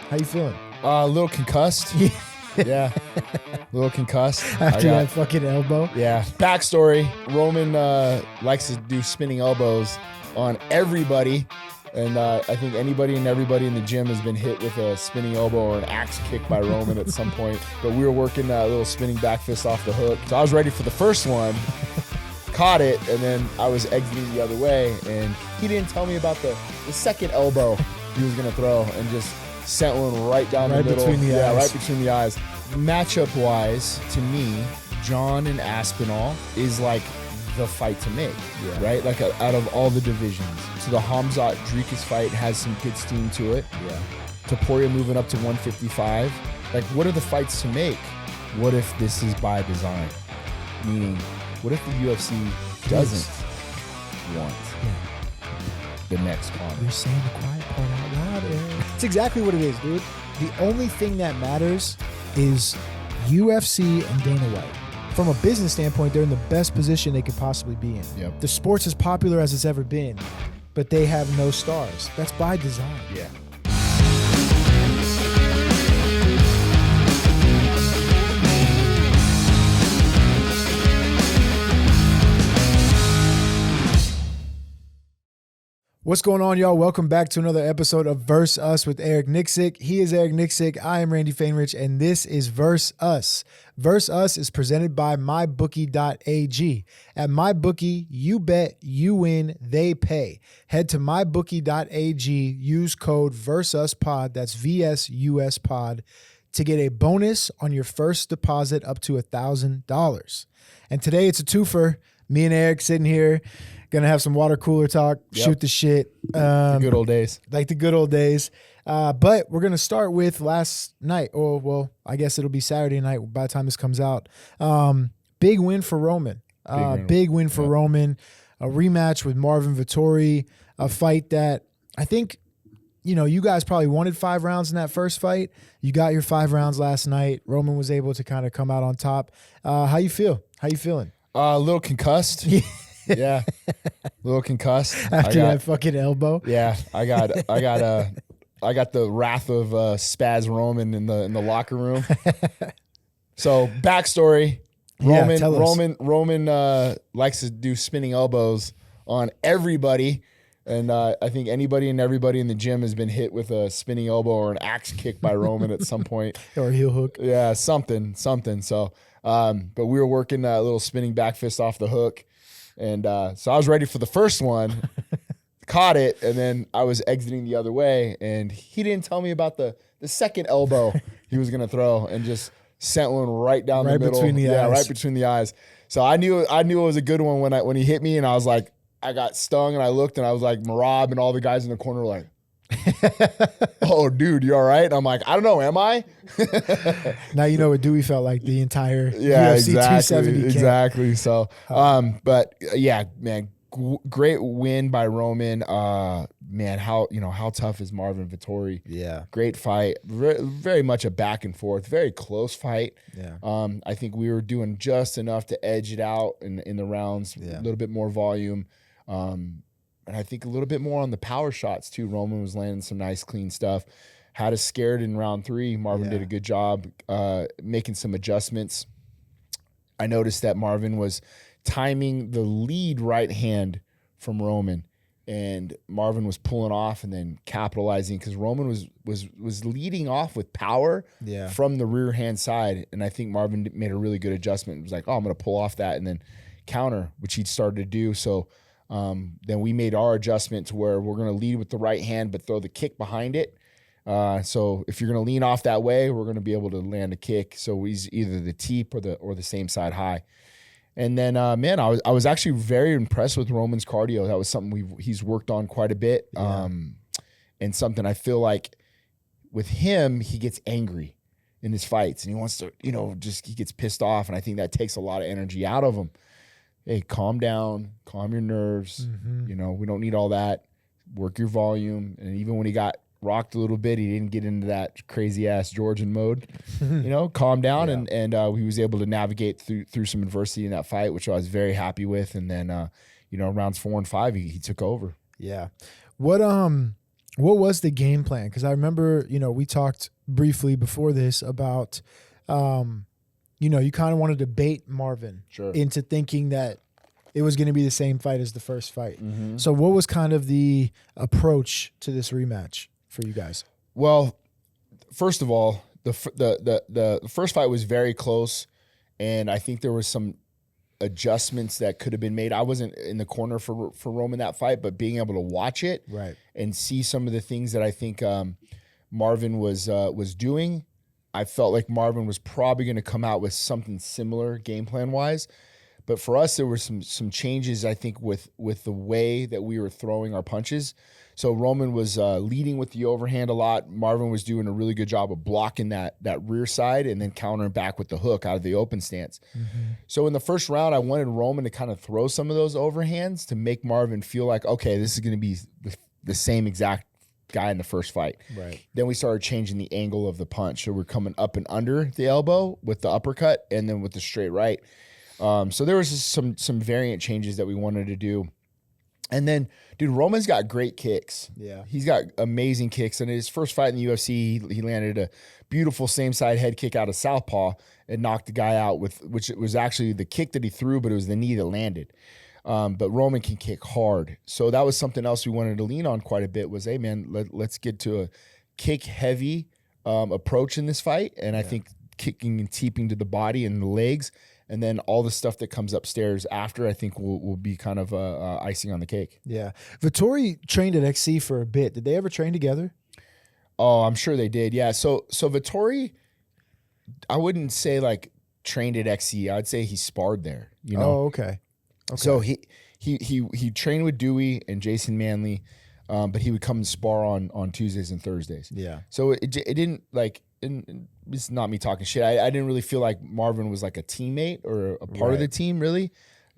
How you feeling? A little concussed. Yeah. A little concussed. After that fucking elbow? Yeah. Backstory. Roman likes to do spinning elbows on everybody. And I think anybody and everybody in the gym has been hit with a spinning elbow or an axe kick by Roman at some point. But we were working a little spinning back fist off the hook. So I was ready for the first one. Caught it, and then I was exiting the other way. And he didn't tell me about the second elbow he was going to throw and just sent one right down the middle. Right between the eyes. Matchup-wise, to me, Jon and Aspinall is like the fight to make, right? Like out of all the divisions. So the Hamzat Dricus fight has some good steam to it. Yeah. Topuria moving up to 155. Like, what are the fights to make? What if this is by design? Meaning, what if the UFC doesn't want the next Conor? You're saying the quiet part out loud, Eric. That's exactly what it is, dude. The only thing that matters is UFC and Dana White. From a business standpoint, they're in the best position they could possibly be in. Yep. The sport's as popular as it's ever been, but they have no stars. That's by design. Yeah. What's going on, y'all? Welcome back to another episode of Verse Us with Eric Nicksick. He is Eric Nicksick. I am Randy Fainrich, and this is Verse Us. Verse Us is presented by MyBookie.AG. At MyBookie, you bet, you win, they pay. Head to MyBookie.AG, use code VerseUsPod, that's VSUS Pod, to get a bonus on your first deposit up to $1,000. And today it's a twofer. Me and Eric sitting here. Gonna have some water cooler talk, shoot the shit. The good old days. Like the good old days. But we're gonna start with last night. Oh, well, I guess it'll be Saturday night by the time this comes out. Big win for Roman. Big win for Roman. A rematch with Marvin Vettori. A fight that I think, you guys probably wanted 5 rounds in that first fight. You got your 5 rounds last night. Roman was able to kind of come out on top. How you feel? How you feeling? A little concussed. Yeah, a little concussed after that fucking elbow. Yeah, I got the wrath of Spaz Roman in the locker room. So backstory: Roman likes to do spinning elbows on everybody, and I think anybody and everybody in the gym has been hit with a spinning elbow or an axe kick by Roman at some point, or a heel hook. Yeah, something. So, but we were working a little spinning back fist off the hook. And so I was ready for the first one, caught it, and then I was exiting the other way, and he didn't tell me about the second elbow he was going to throw and just sent one right down the middle. Right between the eyes. So I knew it was a good one when he hit me, and I was like, I got stung, and I looked, and I was like, Merab and all the guys in the corner were like, oh, dude, you all right? And I'm like, I don't know, am I? Now you know what Dewey felt like the entire UFC 270 exactly. So, but yeah, man, great win by Roman. Man, how tough is Marvin Vettori? Yeah, great fight. Very much a back and forth, very close fight. Yeah. I think we were doing just enough to edge it out in the rounds. A little bit more volume. And I think a little bit more on the power shots, too. Roman was landing some nice, clean stuff. Had us scared in round 3. Marvin did a good job making some adjustments. I noticed that Marvin was timing the lead right hand from Roman, and Marvin was pulling off and then capitalizing because Roman was leading off with power from the rear hand side, and I think Marvin made a really good adjustment. It was like, oh, I'm going to pull off that and then counter, which he'd started to do. So then we made our adjustment to where we're going to lead with the right hand but throw the kick behind it. So if you're going to lean off that way, we're going to be able to land a kick. So he's either the teep or the same side high. And then, man, I was actually very impressed with Roman's cardio. That was something he's worked on quite a bit, and something I feel like with him, he gets angry in his fights, and he wants to, he gets pissed off, and I think that takes a lot of energy out of him. Hey, calm down, calm your nerves. Mm-hmm. We don't need all that. Work your volume. And even when he got rocked a little bit, he didn't get into that crazy ass Georgian mode. Calm down, and he was able to navigate through some adversity in that fight, which I was very happy with. And then rounds 4 and 5, he took over. Yeah. What was the game plan? Because I remember, we talked briefly before this about, you kind of wanted to bait Marvin into thinking that it was going to be the same fight as the first fight. Mm-hmm. So what was kind of the approach to this rematch for you guys? Well, first of all, the first fight was very close, and I think there was some adjustments that could have been made. I wasn't in the corner for Roman that fight, but being able to watch it and see some of the things that I think Marvin was doing, I felt like Marvin was probably going to come out with something similar game plan wise. But for us, there were some changes, I think, with the way that we were throwing our punches. So Roman was leading with the overhand a lot. Marvin was doing a really good job of blocking that rear side and then countering back with the hook out of the open stance. Mm-hmm. So in the first round, I wanted Roman to kind of throw some of those overhands to make Marvin feel like, okay, this is going to be the same exact guy in the first fight. Right. Then we started changing the angle of the punch. So we're coming up and under the elbow with the uppercut and then with the straight right. So there was just some variant changes that we wanted to do. And then, dude, Roman's got great kicks. Yeah. He's got amazing kicks. And in his first fight in the UFC, he landed a beautiful same side head kick out of southpaw and knocked the guy out which was actually the kick that he threw, but it was the knee that landed. But Roman can kick hard. So that was something else we wanted to lean on quite a bit was, hey, man, let's get to a kick-heavy approach in this fight. And I think kicking and teeping to the body and the legs, and then all the stuff that comes upstairs after, I think will be kind of icing on the cake. Yeah. Vettori trained at XC for a bit. Did they ever train together? Oh, I'm sure they did. Yeah. So Vettori, I wouldn't say like trained at XC. I'd say he sparred there. Oh, okay. So he trained with Dewey and Jason Manley, but he would come and spar on Tuesdays and Thursdays. Yeah. So it didn't like. And it's not me talking shit. I didn't really feel like Marvin was like a teammate or a part of the team, really.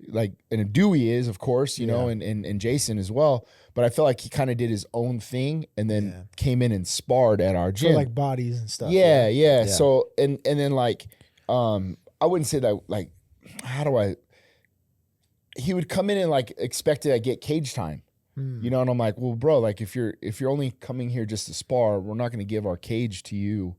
Like, and Dewey is, of course, you know, and Jason as well. But I felt like he kind of did his own thing and then came in and sparred at our gym. For like bodies and stuff. Yeah. So, and then like, I wouldn't say that, like, he would come in and like expected I get cage time. You know, and I'm like, well, bro, like if you're only coming here just to spar, we're not going to give our cage to you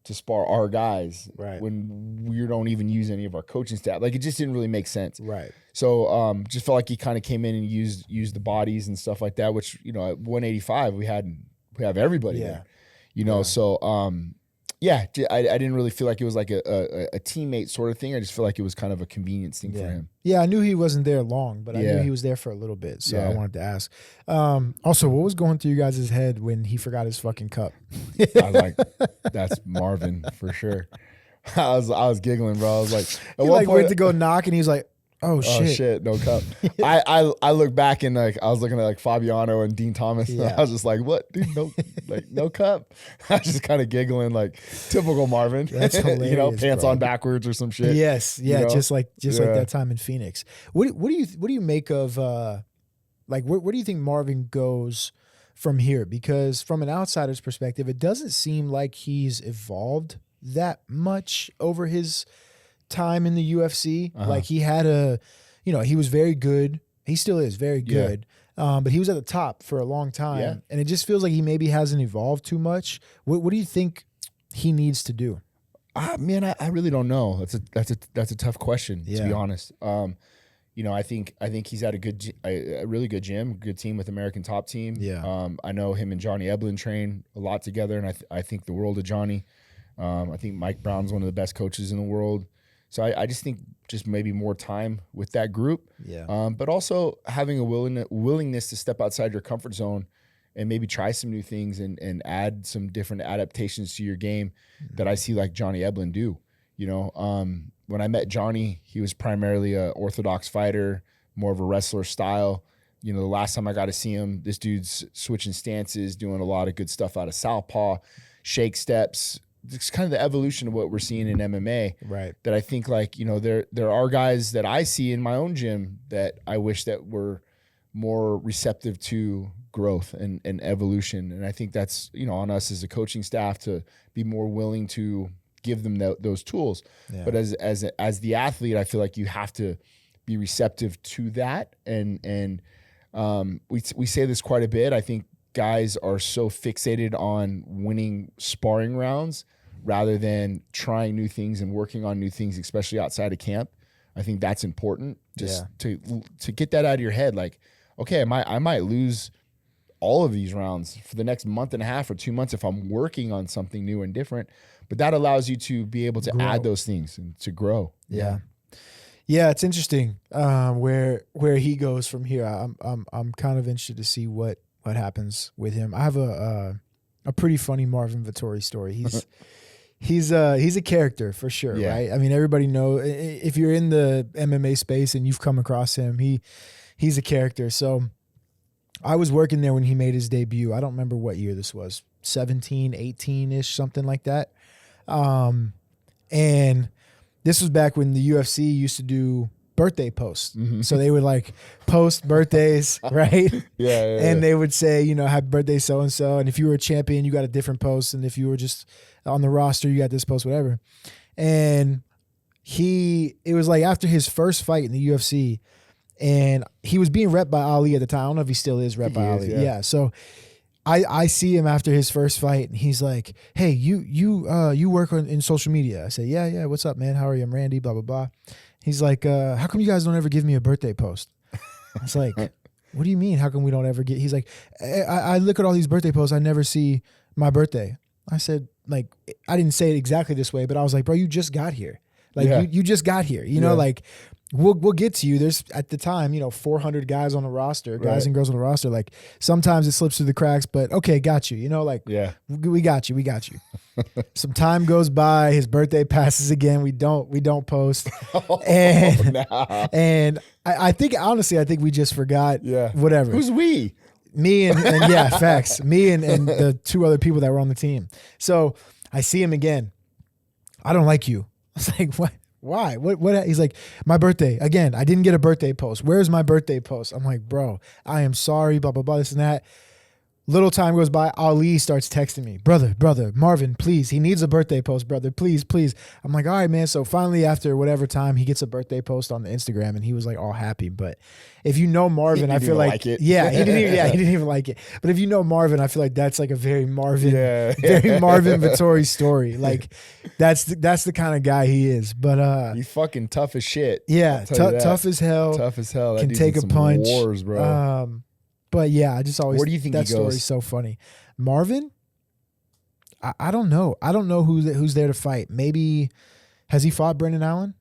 to spar our guys when we don't even use any of our coaching staff. Like, it just didn't really make sense. Right. So just felt like he kind of came in and used the bodies and stuff like that, which, you know, at 185 we have everybody there. You know, so I didn't really feel like it was like a teammate sort of thing. I just feel like it was kind of a convenience thing for him. Yeah, I knew he wasn't there long, but I knew he was there for a little bit, so I wanted to ask. Also, what was going through you guys' head when he forgot his fucking cup? I was like, that's Marvin for sure. I was giggling, bro. I was like, he like went to go knock, and he was like, "Oh shit, no cup." I look back and like I was looking at like Fabiano and Dean Thomas, and I was just like, "What, dude? No cup." I was just kind of giggling, like typical Marvin. That's hilarious. You know, pants on backwards or some shit. Yes, yeah, you know? just like that time in Phoenix. What do you make of like where do you think Marvin goes from here? Because from an outsider's perspective, it doesn't seem like he's evolved that much over his time in the UFC. Like he had he was very good. He still is very good. But he was at the top for a long time. And it just feels like he maybe hasn't evolved too much. What do you think he needs to do? Man, I really don't know. That's a tough question, to be honest. You know, I think he's at a really good gym, good team with American Top Team. Yeah. I know him and Johnny Eblin train a lot together, and I think the world of Johnny. I think Mike Brown's one of the best coaches in the world. So I just think just maybe more time with that group. Yeah. But also having a willingness to step outside your comfort zone and maybe try some new things and add some different adaptations to your game that I see like Johnny Eblin do. You know, when I met Johnny, he was primarily an orthodox fighter, more of a wrestler style. You know, the last time I got to see him, this dude's switching stances, doing a lot of good stuff out of southpaw, shake steps. It's kind of the evolution of what we're seeing in MMA. Right. That I think, like, you know, there are guys that I see in my own gym that I wish that were more receptive to growth and evolution. And I think that's, you know, on us as a coaching staff to be more willing to give them those tools. Yeah. But as the athlete, I feel like you have to be receptive to that. And we say this quite a bit. I think guys are so fixated on winning sparring rounds rather than trying new things and working on new things, especially outside of camp. I think that's important just to get that out of your head. Like, okay, I might lose all of these rounds for the next month and a half or 2 months if I'm working on something new and different, but that allows you to be able to add those things and to grow. Yeah. Yeah, it's interesting where he goes from here. I'm kind of interested to see what happens with him. I have a pretty funny Marvin Vettori story. He's a character for sure, right? I mean, everybody knows if you're in the MMA space and you've come across him, he's a character. So I was working there when he made his debut. I don't remember what year this was, 17, 18-ish, something like that. And this was back when the UFC used to do birthday posts. Mm-hmm. So they would like post birthdays, right? And they would say, you know, happy birthday so-and-so. And if you were a champion, you got a different post. And if you were just on the roster, you got this post, whatever. And it was like after his first fight in the UFC, and he was being repped by Ali at the time. I don't know if he still is repped by Ali. Yeah. So I see him after his first fight, and he's like, "Hey, you work in social media?" I say, "Yeah. What's up, man? How are you? I'm Randy. Blah blah blah." He's like, "How come you guys don't ever give me a birthday post?" I was like, "What do you mean? How come we don't ever get?" He's like, "I look at all these birthday posts. I never see my birthday." I said, like, I didn't say it exactly this way, but I was like, "Bro, you just got here. Like, you just got here. You know, like." We'll get to you. There's at the time, 400 guys on the roster, guys and girls on the roster. Like sometimes it slips through the cracks, but okay, got you. We got you. Some time goes by. His birthday passes again. We don't post. And I think honestly, I think we just forgot. Yeah. Whatever. Who's we? Me and yeah, facts. Me and the two other people that were on the team. So I see him again. I don't like you. I was like, what? Why? What? He's like, my birthday. Again, I didn't get a birthday post. Where's my birthday post? I'm like, bro, I am sorry, blah, blah, blah, this and that. Little time goes by. Ali starts texting me, brother, Marvin, please. He needs a birthday post, brother. Please. I'm like, all right, man. So finally, after whatever time, he gets a birthday post on the Instagram, and he was like all happy. But if you know Marvin, I feel like it. he didn't even like it. But if you know Marvin, I feel like that's like a very Marvin Vettori story. Like that's the kind of guy he is. But he's fucking tough as shit. Yeah, tough as hell. Tough as hell. Can take a punch. Wars, bro. But yeah, I just always. Where do you think that he goes? story's so funny? Marvin, I don't know. I don't know who's there to fight. Maybe has he fought Brendan Allen?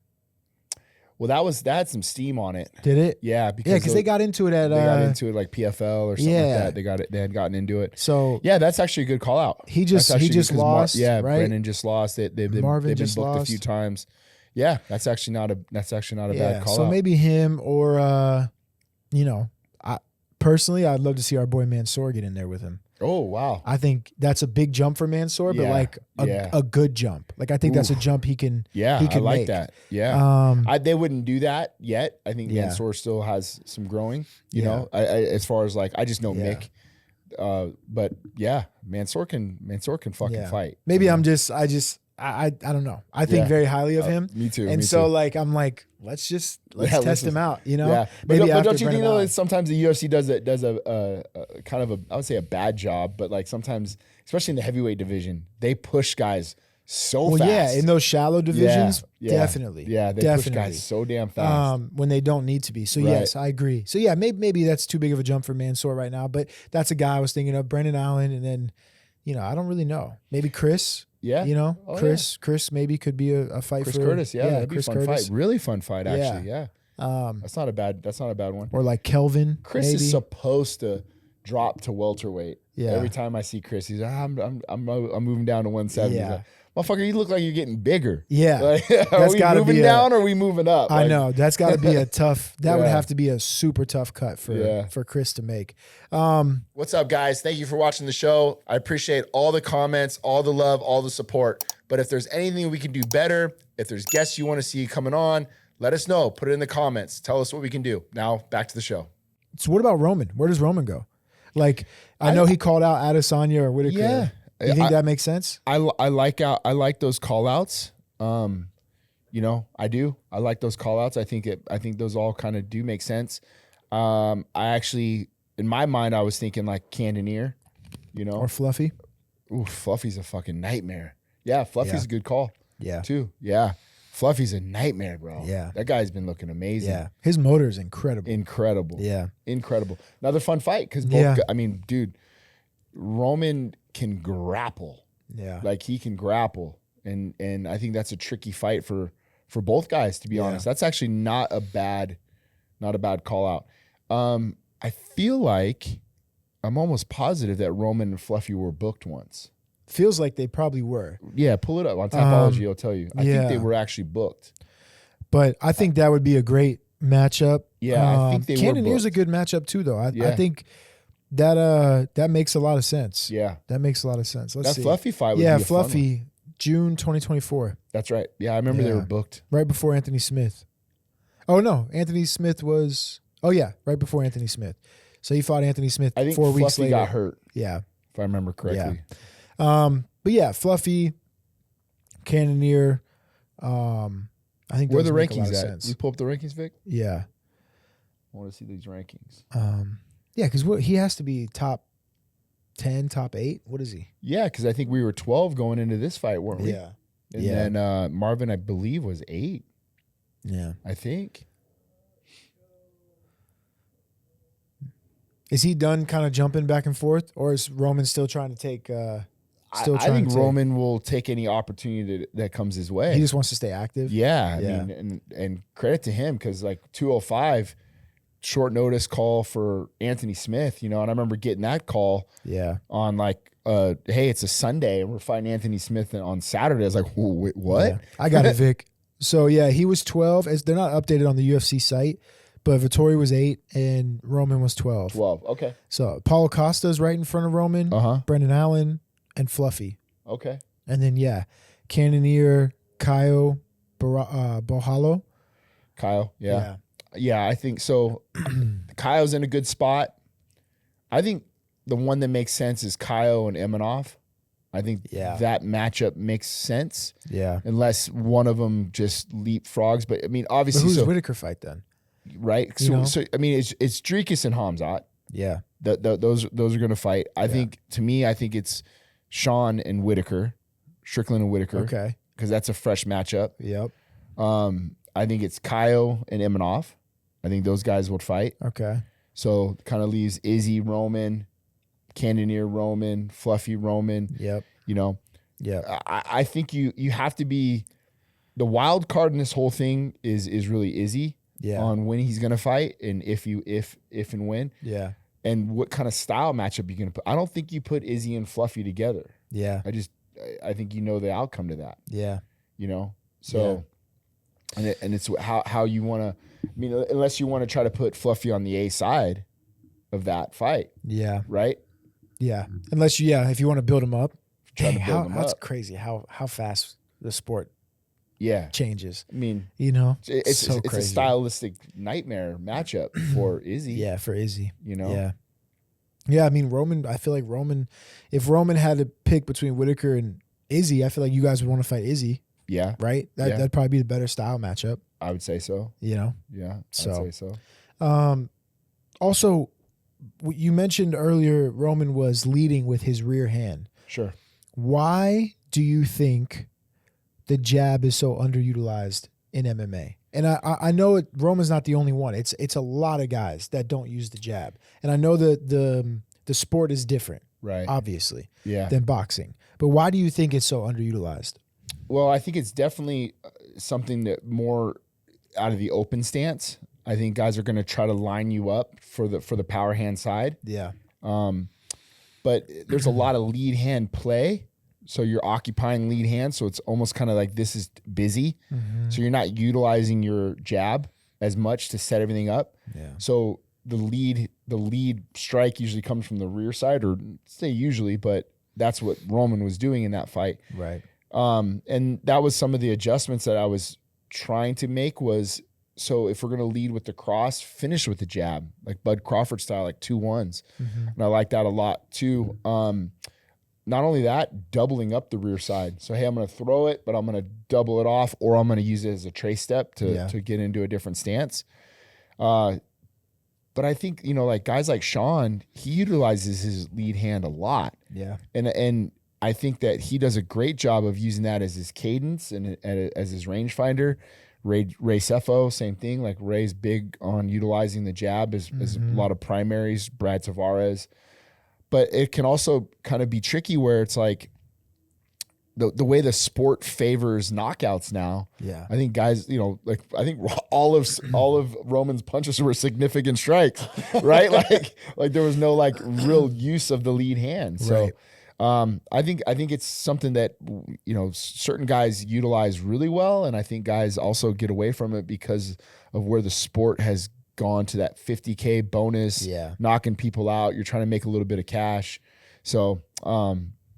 Well, that had some steam on it. Did it? Yeah, because they got into it at like PFL or something like that. They had gotten into it. So yeah, that's actually a good call out. He just lost. Right? Brendan just lost it. They've been booked a few times. Yeah, that's actually not a bad call out. So maybe him or personally, I'd love to see our boy Mansoor get in there with him. Oh, wow. I think that's a big jump for Mansoor, but like a good jump. Like I think that's a jump he can I like make. that. Yeah. They wouldn't do that yet. I think Mansoor still has some growing, you know, as far as like, I just know Mick. But yeah, Mansoor can fucking fight. Maybe I don't know. I think very highly of him. Me too. So like, I'm like, let's test him out, you know? Yeah. But don't you think that sometimes the UFC does a kind of I would say a bad job, but like sometimes, especially in the heavyweight division, they push guys so fast. Yeah, in those shallow divisions, definitely. Yeah, they push guys so damn fast. When they don't need to be. So yes, I agree. So yeah, maybe that's too big of a jump for Mansoor right now, but that's a guy I was thinking of, Brendan Allen, and then, I don't really know. Maybe Chris. Yeah. Chris maybe could be a fight Chris for Curtis. Yeah, that'd be a fun Curtis. fight. Really fun fight, actually. Yeah. That's not a bad one. Or like Kelvin. Chris maybe. is supposed to drop to welterweight. Yeah. Every time I see Chris, he's like, I'm moving down to 170. Yeah. Like, motherfucker, you look like you're getting bigger. Yeah. Like, are we moving down or are we moving up? I know. That's got to be a tough, that would have to be a super tough cut for Chris to make. What's up, guys? Thank you for watching the show. I appreciate all the comments, all the love, all the support. But if there's anything we can do better, if there's guests you want to see coming on, let us know. Put it in the comments. Tell us what we can do. Now, back to the show. So what about Roman? Where does Roman go? Like, I know he called out Adesanya or Whitaker. Yeah. You think that makes sense? I like those call outs. I do. I like those call outs. I think those all kind of do make sense. I actually, in my mind, I was thinking like Cannonier. you know. Or Fluffy. Ooh, Fluffy's a fucking nightmare. Yeah, Fluffy's a good call. Yeah. Too. Yeah. Fluffy's a nightmare, bro. Yeah. That guy's been looking amazing. Yeah. His motor is incredible. Incredible. Yeah. Incredible. Another fun fight because both, I mean, dude, Roman can grapple. Yeah. Like he can grapple. And I think that's a tricky fight for both guys, to be honest. That's actually not a bad call out. I feel like I'm almost positive that Roman and Fluffy were booked once. Feels like they probably were. Yeah, pull it up on Tapology. It'll tell you. I think they were actually booked. But I think that would be a great matchup. Yeah, I think they were booked. Cannonier's a good matchup too, though. I think that makes a lot of sense. Yeah, that makes a lot of sense. Let's see. That Fluffy fight would be a Fluffy, fun one. June 2024. That's right. Yeah, I remember they were booked right before Anthony Smith. Oh no, Anthony Smith was. Oh yeah, right before Anthony Smith. So he fought Anthony Smith. I think 4 weeks Fluffy later. got hurt. Yeah, if I remember correctly. Yeah. But yeah, Fluffy, Cannonier. I think where are the rankings make a lot of at? sense. You pull up the rankings, Vic? Yeah. I want to see these rankings. Yeah, because he has to be top 10, top 8. What is he? Yeah, because I think we were 12 going into this fight, weren't we? Yeah. And then Marvin, I believe, was 8. Yeah. I think. Is he done kind of jumping back and forth, or is Roman still trying to take? I think Roman will take any opportunity that comes his way. He just wants to stay active. Yeah, I mean, and credit to him because like 205, short notice call for Anthony Smith. You know, and I remember getting that call. Yeah. On like, hey, it's a Sunday and we're fighting Anthony Smith on Saturday. I was like, wait, what? Yeah. I got it, Vic. So yeah, he was 12. They're not updated on the UFC site. But Vettori was 8 and Roman was 12. 12, okay. So Paulo Costa's right in front of Roman, Brendan Allen, and Fluffy. Okay. And then, Cannonier, Caio, Bohalo. Caio, yeah. Yeah, I think so. Caio's in a good spot. I think the one that makes sense is Caio and Imanov. I think that matchup makes sense. Yeah. Unless one of them just leapfrogs. But, I mean, obviously. But who's Whitaker fight then? Right, so I mean, it's Dricus and Hamzat. Yeah, those are going to fight. I think it's Sean and Whitaker, Strickland and Whitaker. Okay, because that's a fresh matchup. Yep. I think it's Caio and Imanov. I think those guys would fight. Okay. So kind of leaves Izzy Roman, Cannonier Roman, Fluffy Roman. Yep. You know. Yeah. I think you have to be the wild card in this whole thing is really Izzy. Yeah. On when he's gonna fight and if and when. Yeah. And what kind of style matchup you're gonna put. I don't think you put Izzy and Fluffy together. Yeah. I think you know the outcome to that. Yeah. You know? So and it's how you wanna unless you want to try to put Fluffy on the A side of that fight. Yeah. Right? Yeah. Unless if you want to build him up. That's crazy how fast the sport changes. I mean, it's so it's a stylistic nightmare matchup for Izzy. Yeah, for Izzy. Yeah. I mean, Roman. I feel like Roman. If Roman had to pick between Whitaker and Izzy, I feel like you guys would want to fight Izzy. Yeah. Right. That'd probably be the better style matchup. I would say so. Yeah. I'd say so. Also, you mentioned earlier Roman was leading with his rear hand. Sure. Why do you think the jab is so underutilized in MMA? And I know Roman's not the only one. It's a lot of guys that don't use the jab. And I know that the sport is different, right? Obviously, than boxing. But why do you think it's so underutilized? Well, I think it's definitely something that more out of the open stance. I think guys are going to try to line you up for the power hand side. Yeah. But there's a lot of lead hand play. So you're occupying lead hand. So it's almost kind of like this is busy. Mm-hmm. So you're not utilizing your jab as much to set everything up. Yeah. So the lead strike usually comes from the rear side, or say usually, but that's what Roman was doing in that fight. Right. And that was some of the adjustments that I was trying to make was, so if we're going to lead with the cross, finish with the jab, like Bud Crawford style, like 2-1s. Mm-hmm. And I like that a lot too. Not only that, doubling up the rear side. So, hey, I'm going to throw it, but I'm going to double it off, or I'm going to use it as a trace step to get into a different stance. But I think, like guys like Sean, he utilizes his lead hand a lot. Yeah. And I think that he does a great job of using that as his cadence and as his rangefinder. Ray Cepho, same thing. Like Ray's big on utilizing the jab as a lot of primaries, Brad Tavares. But it can also kind of be tricky where it's like the way the sport favors knockouts now. Yeah. I think guys, I think all of Roman's punches were significant strikes, right? like there was no like real use of the lead hand. So right. I think it's something that certain guys utilize really well, and I think guys also get away from it because of where the sport has gone to that 50K bonus, knocking people out. You're trying to make a little bit of cash, so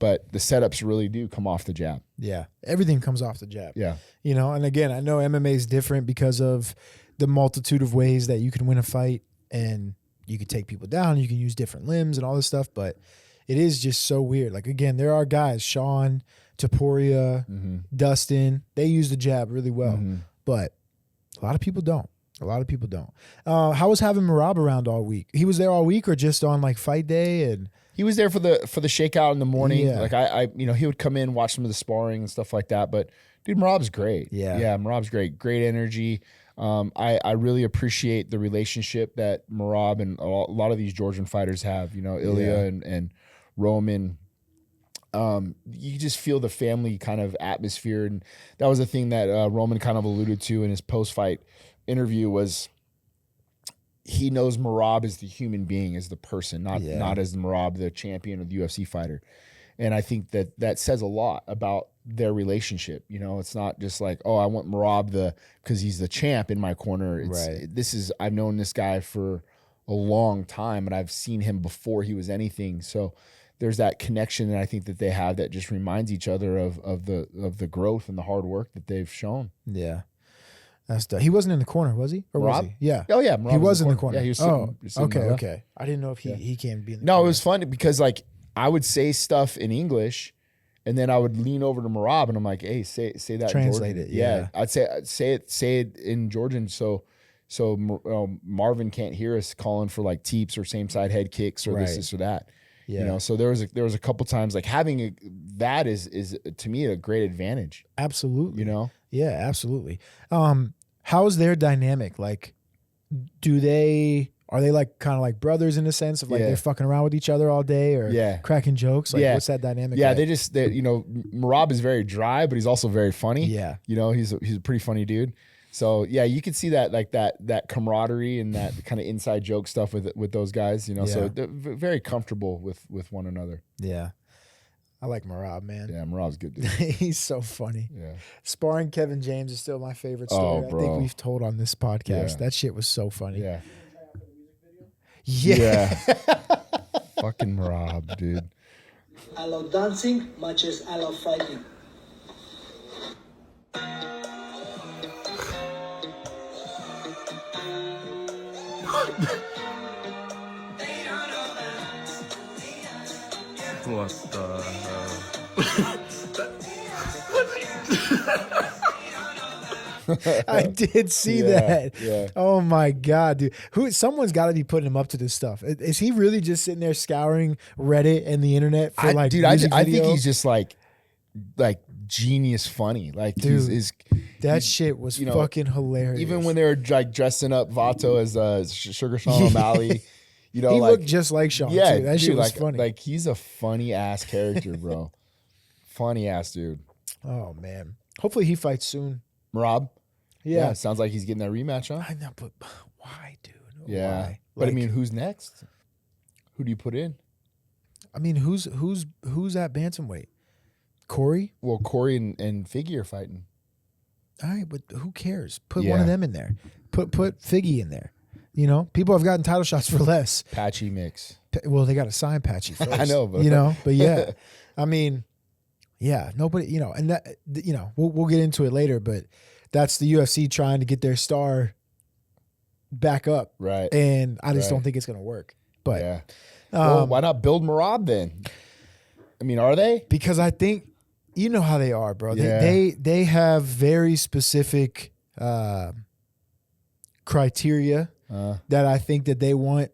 but the setups really do come off the jab. Yeah, everything comes off the jab. Yeah, and again, I know MMA is different because of the multitude of ways that you can win a fight, and you can take people down. You can use different limbs and all this stuff, but it is just so weird. Like, again, there are guys, Sean, Topuria, Dustin, they use the jab really well, but a lot of people don't. How was having Merab around all week? He was there all week or just on like fight day? And he was there for the shakeout in the morning. Yeah. Like I he would come in, watch some of the sparring and stuff like that. But dude, Merab's great. Yeah, Merab's great. Great energy. I really appreciate the relationship that Merab and a lot of these Georgian fighters have. Ilya and Roman. You just feel the family kind of atmosphere, and that was the thing that Roman kind of alluded to in his post-fight interview was he knows Merab as the human being, as the person, not as Merab, the champion or the UFC fighter. And I think that says a lot about their relationship. It's not just like, oh, I want Merab because he's the champ in my corner. I've known this guy for a long time, and I've seen him before he was anything. So there's that connection that I think that they have that just reminds each other of the growth and the hard work that they've shown. Yeah. He wasn't in the corner, was he? Or Rob? was he? Yeah. Oh, yeah. He was in the corner. Yeah, he was sitting okay. I didn't know if he came to be in the No, corner. it was funny because like I would say stuff in English and then I would lean over to Merab and I'm like, hey, say that Translate in Georgian. it, yeah. I'd say it in Georgian so Marvin can't hear us calling for like teeps or same side head kicks or this or that. Yeah. So there was a couple times like having that is to me a great advantage. Absolutely. Yeah, absolutely. How's their dynamic? Like, are they like kind of like brothers in the sense of like they're fucking around with each other all day or cracking jokes? Like, what's that dynamic? Yeah, like? Merab is very dry, but he's also very funny. Yeah. He's a pretty funny dude. So yeah, you can see that like that camaraderie and that kind of inside joke stuff with those guys, so they're very comfortable with one another. Yeah. I like Merab, man. Yeah, Merab's good dude. He's so funny. Yeah. Sparring Kevin James is still my favorite story. I think we've told on this podcast. Yeah. That shit was so funny. Yeah. Yeah. Fucking Merab, dude. I love dancing much as I love fighting. What the hell? I did see that. Yeah. Oh my God, dude. Someone's got to be putting him up to this stuff. Is he really just sitting there scouring Reddit and the internet for I think he's just like genius funny. Like, dude, that shit was fucking hilarious. Even when they were like dressing up Vato as Sugar Sean O'Malley. He looked just like Sean. Yeah, too. That shit was funny. Like he's a funny ass character, bro. Funny ass dude. Oh man. Hopefully he fights soon. Merab. Yeah. Sounds like he's getting that rematch, huh? I know, but why, dude? Yeah. Why? But I mean, who's next? Who do you put in? I mean, who's at bantamweight? Corey? Well, Corey and Figgy are fighting. All right, but who cares? Put one of them in there. Put Figgy in there. People have gotten title shots for less. Patchy mix. Well, they got to sign Patchy first. I know, but but yeah, I mean, yeah, nobody, and that, we'll get into it later, but that's the UFC trying to get their star back up, right? And I just don't think it's gonna work. But yeah, well, why not build Merab then? I mean, are they? Because I think how they are, bro. Yeah. They have very specific criteria that I think that they want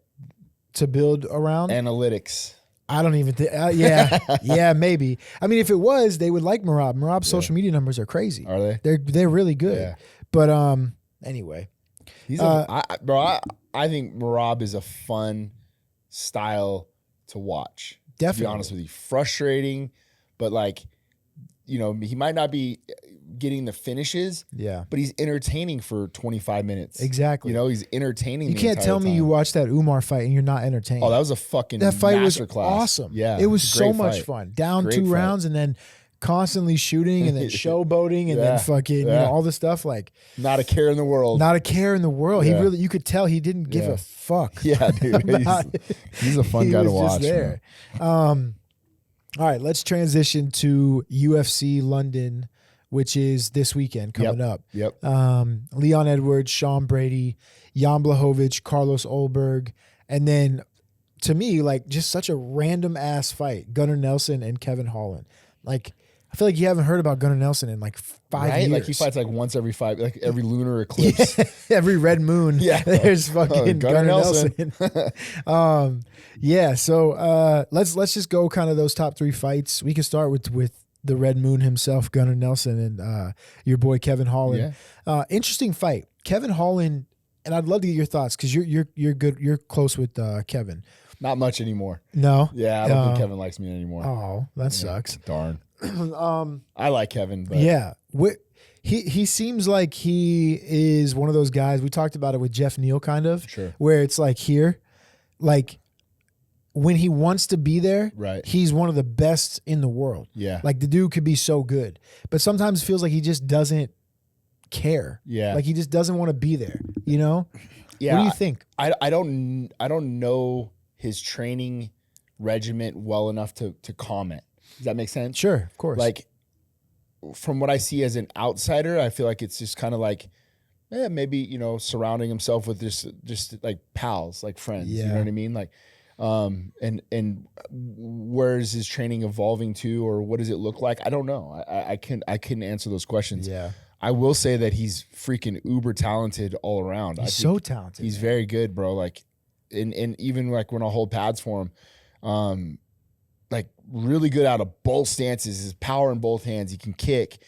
to build around. Analytics. I don't even think. Yeah, maybe. I mean, if it was, they would like Merab. Merab's social media numbers are crazy. Are they? They're really good. Yeah. But anyway, I think Merab is a fun style to watch. Definitely. To be honest with you, frustrating, but like, you know, he might not be getting the finishes. Yeah. But he's entertaining for 25 minutes. Exactly. You know, he's entertaining. You can't tell me you watched that Umar fight and you're not entertained. Oh, that was a fucking that fight was masterclass. Awesome. Yeah, it was so much fight. fun. Down Great 2 fight. rounds and then constantly shooting and then showboating and then fucking you know, all the stuff like not a care in the world. Not a care in the world. Yeah. He really, you could tell he didn't give a fuck. Yeah, dude. He's a fun guy to watch. Just there. All right, let's transition to UFC London, which is this weekend coming up. Yep. Leon Edwards, Sean Brady, Jan Blachowicz, Carlos Ulberg, and then to me, like just such a random ass fight, Gunnar Nelson and Kevin Holland. Like I feel like you haven't heard about Gunnar Nelson in like 5 years. Like he fights like once every 5, like every lunar eclipse. Every red moon. Yeah. There's fucking Gunnar Nelson. So let's just go kind of those top 3 fights. We can start with the red moon himself, Gunnar Nelson, and your boy Kevin Holland. Yeah. Interesting fight. Kevin Holland, and I'd love to get your thoughts because you're good. You're close with Kevin. Not much anymore. No. Yeah, I don't think Kevin likes me anymore. Oh, that sucks. Darn. I like Kevin, but yeah. He seems like he is one of those guys. We talked about it with Jeff Neal, kind of. Sure. Where it's like here, like when he wants to be there, right, he's one of the best in the world. Yeah. Like the dude could be so good, but sometimes it feels like he just doesn't care. Yeah. Like he just doesn't want to be there. You know. Yeah. What do you think? I don't know his training regiment well enough to comment. Does that make sense? Sure, of course. Like from what I see as an outsider, I feel like it's just kind of like maybe, you know, surrounding himself with just like pals, like friends. Yeah. You know what I mean? Like and where is his training evolving to, or what does it look like? I don't know. I couldn't answer those questions. Yeah. I will say that he's freaking uber talented all around. He's so talented. He's very good, bro. Like and even like when I hold pads for him, like really good out of both stances, his power in both hands. He can kick.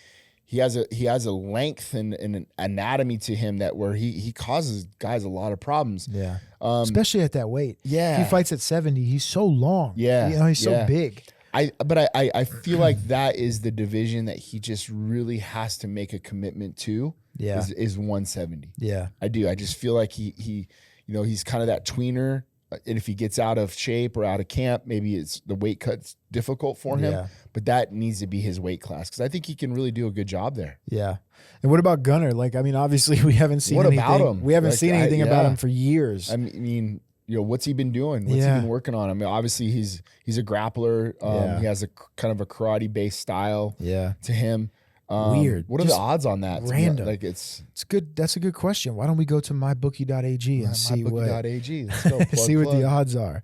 He has a length and an anatomy to him that where he causes guys a lot of problems. Yeah. Especially at that weight. Yeah. He fights at 70. He's so long. Yeah. You know, he's so big. But I feel like that is the division that he just really has to make a commitment to. Yeah. Is 170. Yeah. I do. I just feel like he you know, he's kind of that tweener. And if he gets out of shape or out of camp, maybe it's the weight cut's difficult for him. Yeah. But that needs to be his weight class because I think he can really do a good job there. Yeah. And what about Gunnar? Like, I mean, obviously we haven't seen what anything. About him? We haven't like, seen anything about him for years. I mean, you know, what's he been doing? What's he been working on? I mean, obviously he's a grappler. He has a kind of a karate based style. To him. Weird. What are the odds on that? Random. Like it's good. That's a good question. Why don't we go to MyBookie.AG and see MyBookie.AG. Let's go. See what the odds are.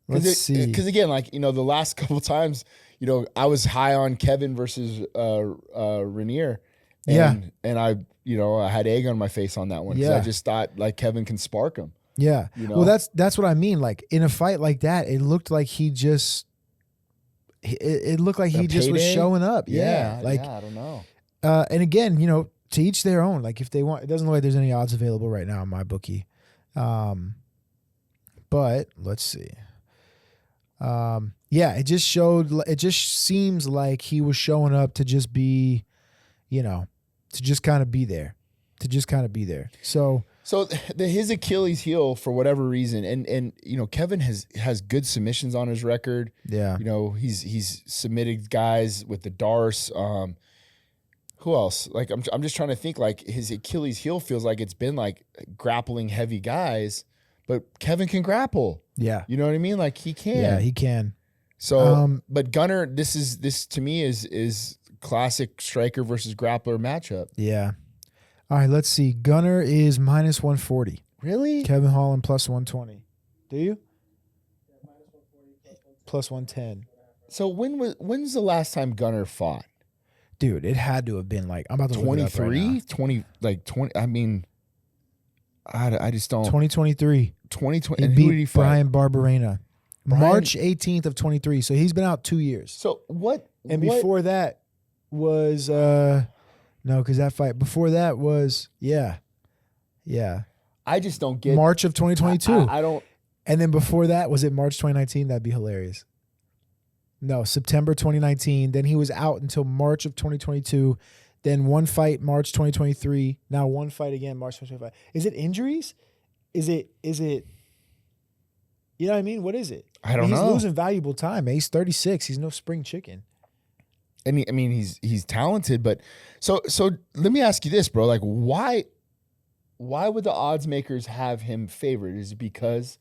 Let's see. Because again, like, you know, the last couple times, you know, I was high on Kevin versus Rainier. And I, you know, I had egg on my face on that one because I just thought like Kevin can spark him. Yeah. You know? Well, that's what I mean. Like in a fight like that, it looked like he just. It looked like he just was showing up. Yeah. Like I don't know. And again, you know, to each their own. Like if they want, it doesn't look like there's any odds available right now on MyBookie. But let's see. It just seems like he was showing up to just be, you know, to just kind of be there. So his Achilles heel for whatever reason, and you know, Kevin has good submissions on his record. Yeah. You know, he's submitted guys with the Darce. Who else? Like I'm just trying to think. Like his Achilles heel feels like it's been like grappling heavy guys, but Kevin can grapple. Yeah. You know what I mean? Like he can. Yeah, he can. So, but Gunnar, this to me is classic striker versus grappler matchup. Yeah. All right, let's see. Gunnar is minus 140. Really? Kevin Holland plus 120. Do you? Yeah, minus 140 plus 110. So when's the last time Gunnar fought? Dude, it had to have been like, I'm about to 23, look it up right now. 20, like 20. I mean, I just don't. 2023. 2020. He And who did he beat fight? Brian Barberena. Brian- March 18th of 23. So he's been out 2 years. So what? And what- before that was no, because that fight before that was yeah. I just don't get March of 2022. I don't. And then before that, was it March 2019? That'd be hilarious. No, September 2019. Then he was out until March of 2022. Then one fight, March 2023. Now one fight again, March 2025. Is it injuries? Is it, you know what I mean? What is it? I don't He's know. losing valuable time, man. He's 36. He's no spring chicken. And he's talented, but so let me ask you this, bro. Like, why would the odds makers have him favored? Is it because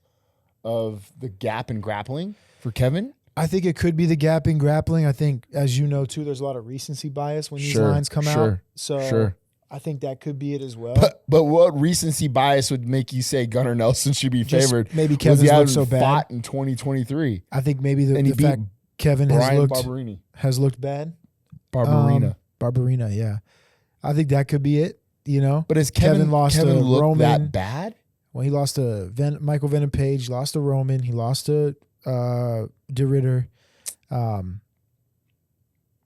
of the gap in grappling for Kevin? I think it could be the gap in grappling. I think, as you know, too, there's a lot of recency bias when these lines come out. So I think that could be it as well. But what recency bias would make you say Gunnar Nelson should be Just favored? maybe Was Kevin's he looked so hasn't bad. fought in 2023. I think maybe And the he fact beat Kevin Brian Barberini. has looked bad. Barberena. Barberena, yeah. I think that could be it, you know. But has Kevin lost Kevin to looked Roman. that bad? Well, he lost to Michael Venom Page, lost to Roman, he lost to De Ritter.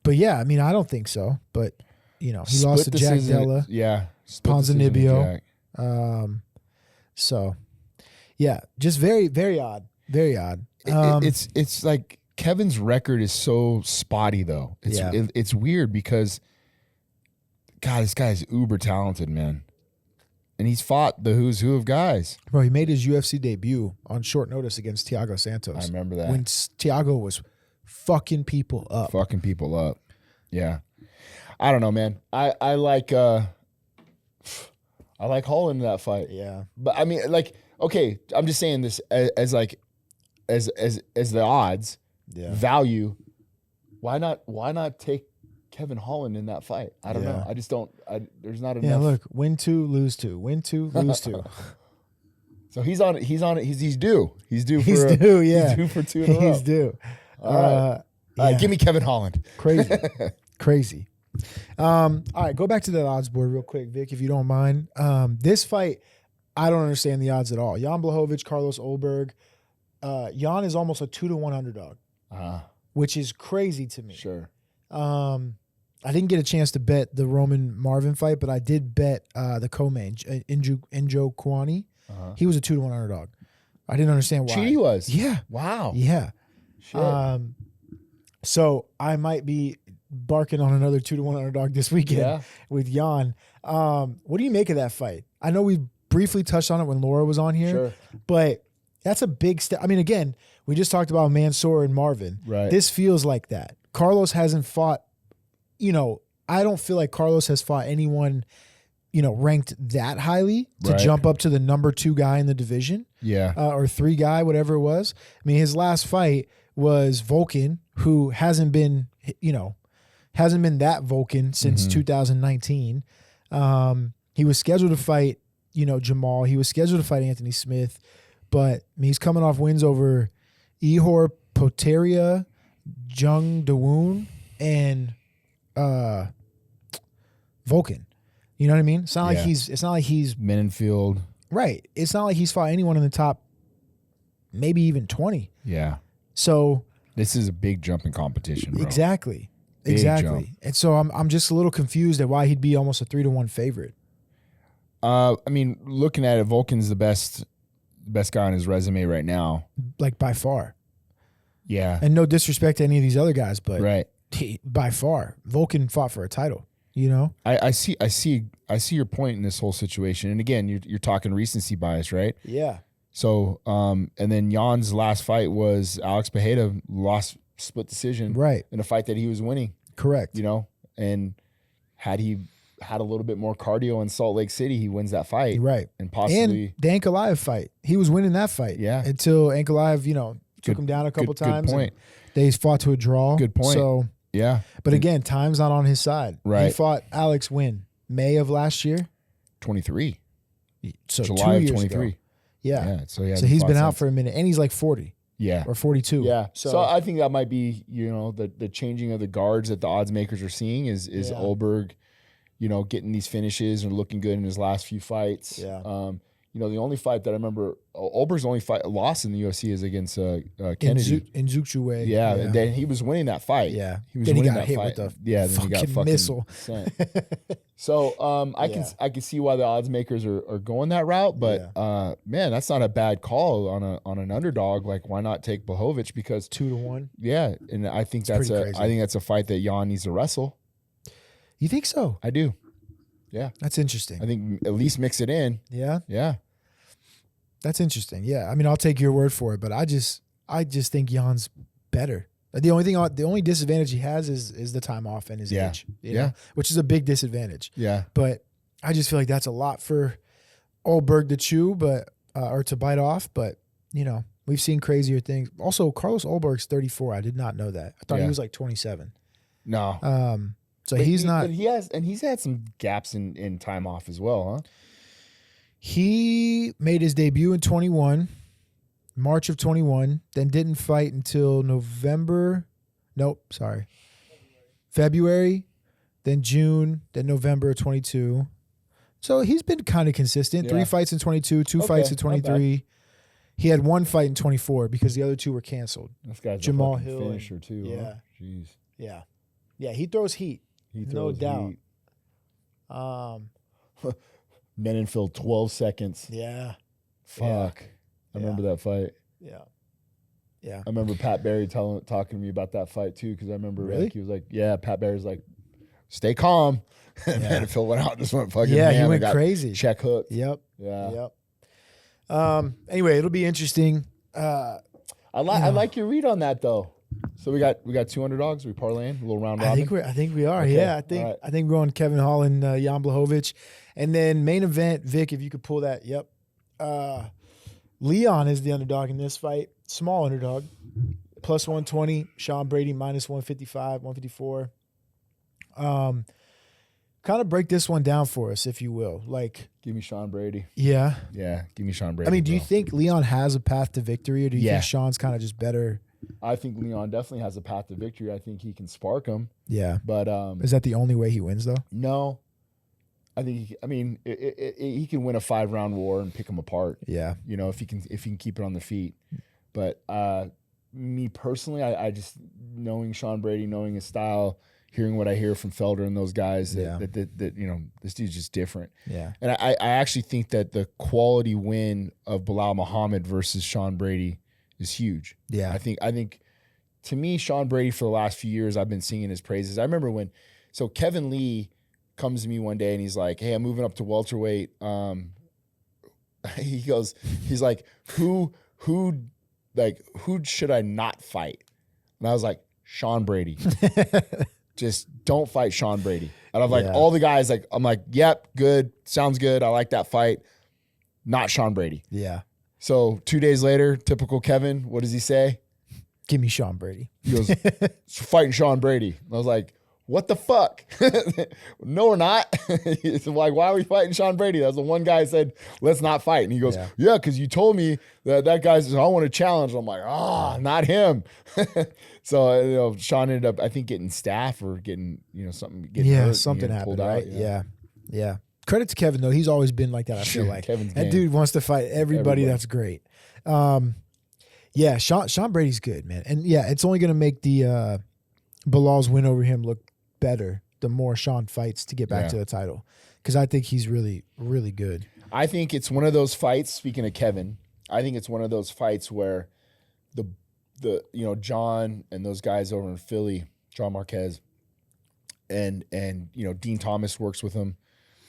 But yeah, I mean, I don't think so. But you know, he lost to Jack decision- Della. Yeah. split decision to Ponzinibbio. Jack. So yeah, just very, very odd. Very odd. It's like Kevin's record is so spotty though. It's weird because God, this guy's uber talented, man. And he's fought the who's who of guys. Bro, he made his UFC debut on short notice against Thiago Santos. I remember that. When Thiago was fucking people up. Fucking people up. Yeah. I don't know, man. I like Holland in that fight. Yeah. But I mean, like, okay, I'm just saying this as the odds value. Why not take Kevin Holland in that fight? I don't know. I just don't. There's not enough. Yeah, look, win 2, lose 2. Win 2, lose 2. So he's on it. He's due. He's due. He's for due. Yeah, He's due for 2 in a row. He's due. All right. All right, give me Kevin Holland. Crazy, crazy. All right, go back to that odds board real quick, Vic, if you don't mind. This fight, I don't understand the odds at all. Jan Blachowicz, Carlos Ulberg. Jan is almost a 2-1 underdog, which is crazy to me. Sure. I didn't get a chance to bet the Roman Marvin fight, but I did bet the co-main, Injo Kwani. He was a 2-1 underdog. I didn't understand why. Cheaty was? Yeah. Wow. Yeah. Shit. So I might be barking on another 2-1 underdog this weekend with Jan. What do you make of that fight? I know we briefly touched on it when Laura was on here, but that's a big step. I mean, again, we just talked about Mansoor and Marvin. Right. This feels like that. Carlos hasn't fought, I don't feel like Carlos has fought anyone, ranked that highly to jump up to the number 2 guy in the division. Yeah. Or 3 guy, whatever it was. I mean, his last fight was Volkan, who hasn't been that Volkan since 2019. He was scheduled to fight, Jamal. He was scheduled to fight Anthony Smith, but he's coming off wins over Ihor Potieria, Jung Dawoon, and Volkan. You know what I mean? It's not like he's Menenfield. right. It's not like he's fought anyone in the top, maybe even 20. Yeah. So This is a big jump in competition, bro. exactly. Big jump. And so I'm just a little confused at why he'd be almost a 3-1 favorite. I mean, looking at it, Volkan's the best guy on his resume right now. Like by far. Yeah. And no disrespect to any of these other guys, but Right. by far, Volkan fought for a title. I see your point in this whole situation. And again, you're talking recency bias, right? Yeah. So, and then Jan's last fight was Alex Pereira lost split decision, Right. in a fight that he was winning. Correct. And had he had a little bit more cardio in Salt Lake City, he wins that fight, Right. And possibly And the Ankalaev fight, he was winning that fight. Yeah. Until Ankalaev, took him down a couple times. Good point. They fought to a draw. Good point. So, Yeah. but again, time's not on his side. Right. He fought Alex when? May of last year. 23. So July 2 of years 23. ago. Yeah. So yeah. So he's been out for a minute, and he's like 40 Yeah. or 42. Yeah. So, So I think that might be, the changing of the guards that the odds makers are seeing is Ulberg, getting these finishes and looking good in his last few fights. Yeah. the only fight that I remember, Ulberg's only loss in the UFC is against Kennedy. In Zhuchue. Yeah, and then he was winning that fight. Yeah. He was Then he winning got that hit fight. with a then he got fucking missile. sent. So I can see why the odds makers are going that route, but man, that's not a bad call on an underdog. Like, why not take Blachowicz? Because 2-1. Yeah, and I think that's a fight that Jan needs to wrestle. You think so? I do. Yeah, that's interesting. I think at least mix it in. Yeah, yeah, that's interesting. Yeah, I mean, I'll take your word for it, but I just think Jan's better. The only disadvantage he has is the time off and his age. You know, which is a big disadvantage. Yeah, but I just feel like that's a lot for Ulberg to chew, but or to bite off. But we've seen crazier things. Also, Carlos Ulberg's 34. I did not know that. I thought he was like 27. No. So he's not. But he's had some gaps in time off as well, huh? He made his debut in 21, March of 21, then didn't fight until February, then June, then November of 22. So he's been kind of consistent. 3 fights in 22, 2 fights in 23. He had 1 fight in 24 because the other 2 were canceled. This guy's Jamal a Hill finisher too. Yeah. Huh? Jeez. Yeah. Yeah, he throws heat. No doubt. Menenfeld 12 seconds. Yeah. Fuck. I remember that fight. Yeah. Yeah. I remember Pat Barry talking to me about that fight too, because I remember he was like, Pat Barry's like, stay calm. And Menenfeld went out and just went fucking he went crazy. Check hook. Yep. Yeah. Yep. Anyway, it'll be interesting. I like your read on that though. So we got 2 underdogs. We parlaying a little round robin. I think we are. Okay. Yeah, I think we're going Kevin Holland, Jan Blachowicz, and then main event. Vic, if you could pull that. Yep. Leon is the underdog in this fight. Small underdog, plus 120. Sean Brady minus 155, 154. Kind of break this one down for us, if you will. Like, give me Sean Brady. Yeah. Yeah, give me Sean Brady. I mean, do you think Leon has a path to victory, or do you think Sean's kind of just better? I think Leon definitely has a path to victory. I think he can spark him. Yeah. But is that the only way he wins, though? No. I think he can win a 5-round war and pick him apart. Yeah. If he can keep it on the feet. But me personally, I just, knowing Sean Brady, knowing his style, hearing what I hear from Felder and those guys, that this dude's just different. Yeah. And I actually think that the quality win of Bilal Muhammad versus Sean Brady is huge. Yeah. I think to me, Sean Brady, for the last few years, I've been singing his praises. I remember so Kevin Lee comes to me one day and he's like, hey, I'm moving up to welterweight. He's like, who should I not fight? And I was like, Sean Brady. Just don't fight Sean Brady. And I'm like, all the guys, I'm like, yep, good. Sounds good. I like that fight. Not Sean Brady. Yeah. So 2 days later, typical Kevin, what does he say? Give me Sean Brady. He goes, fighting Sean Brady. And I was like, what the fuck? No, we're not. He's like, why are we fighting Sean Brady? That's the one guy said, let's not fight. And he goes, yeah, because you told me that guy says, I want to challenge. I'm like, not him. So Sean ended up, I think, getting staph or getting, something. Hurt, something happened, right? Out, yeah. Credit to Kevin, though. He's always been like that, I feel like. Kevin's that dude wants to fight everybody. That's great. Sean Brady's good, man. And, it's only going to make the Bilal's win over him look better the more Sean fights to get back to the title, because I think he's really, really good. I think it's one of those fights, speaking of Kevin, I think it's one of those fights where the John and those guys over in Philly, John Marquez, and Dean Thomas works with him,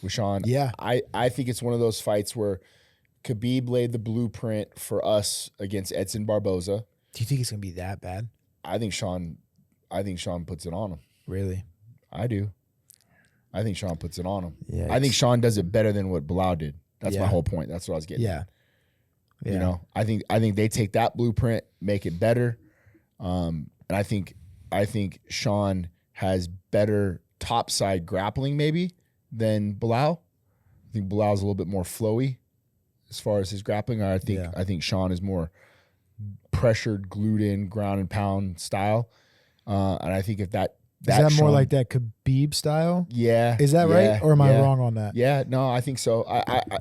with Sean. Yeah. I think it's one of those fights where Khabib laid the blueprint for us against Edson Barboza. Do you think it's going to be that bad? I think Sean puts it on him. Really? I do. I think Sean puts it on him. Yeah, I think Sean does it better than what Bilal did. That's my whole point. That's what I was getting at. I think they take that blueprint, make it better. And I think Sean has better top side grappling maybe than Bilal. I think Bilal's a little bit more flowy as far as his grappling. I think Sean is more pressured, glued in, ground and pound style. And I think if that Is that more Sean- like that Khabib style? Yeah. Is that right? Or am I yeah. wrong on that? Yeah, no, I think so.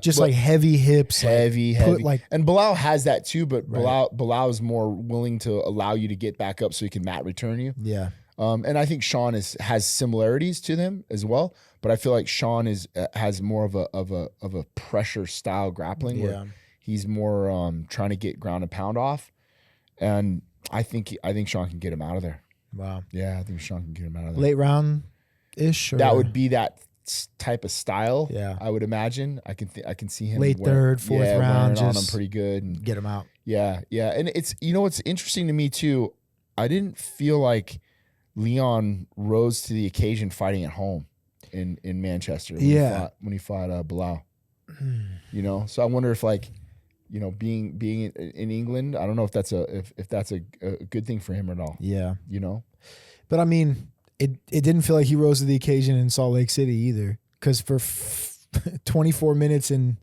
Just but like heavy hips. heavy, like, heavy. Put like, and Bilal has that too, but Right. Bilal is more willing to allow you to get back up so he can mat return you. yeah. And I think Sean has similarities to them as well, but I feel like Sean has more of a pressure style grappling where he's more trying to get ground and pound off, and I think Sean can get him out of there. Wow. Yeah, I think Sean can get him out of there. Late round ish? That would be that type of style. Yeah. I would imagine. I can see him late third, fourth round. wearing on him Just pretty good and get him out. yeah. And it's what's interesting to me too. I didn't feel like Leon rose to the occasion fighting at home in Manchester when he fought Bilal. So I wonder if being in England, I don't know if that's a good thing for him at all. Yeah. But I mean, it didn't feel like he rose to the occasion in Salt Lake City either, because for 24 minutes and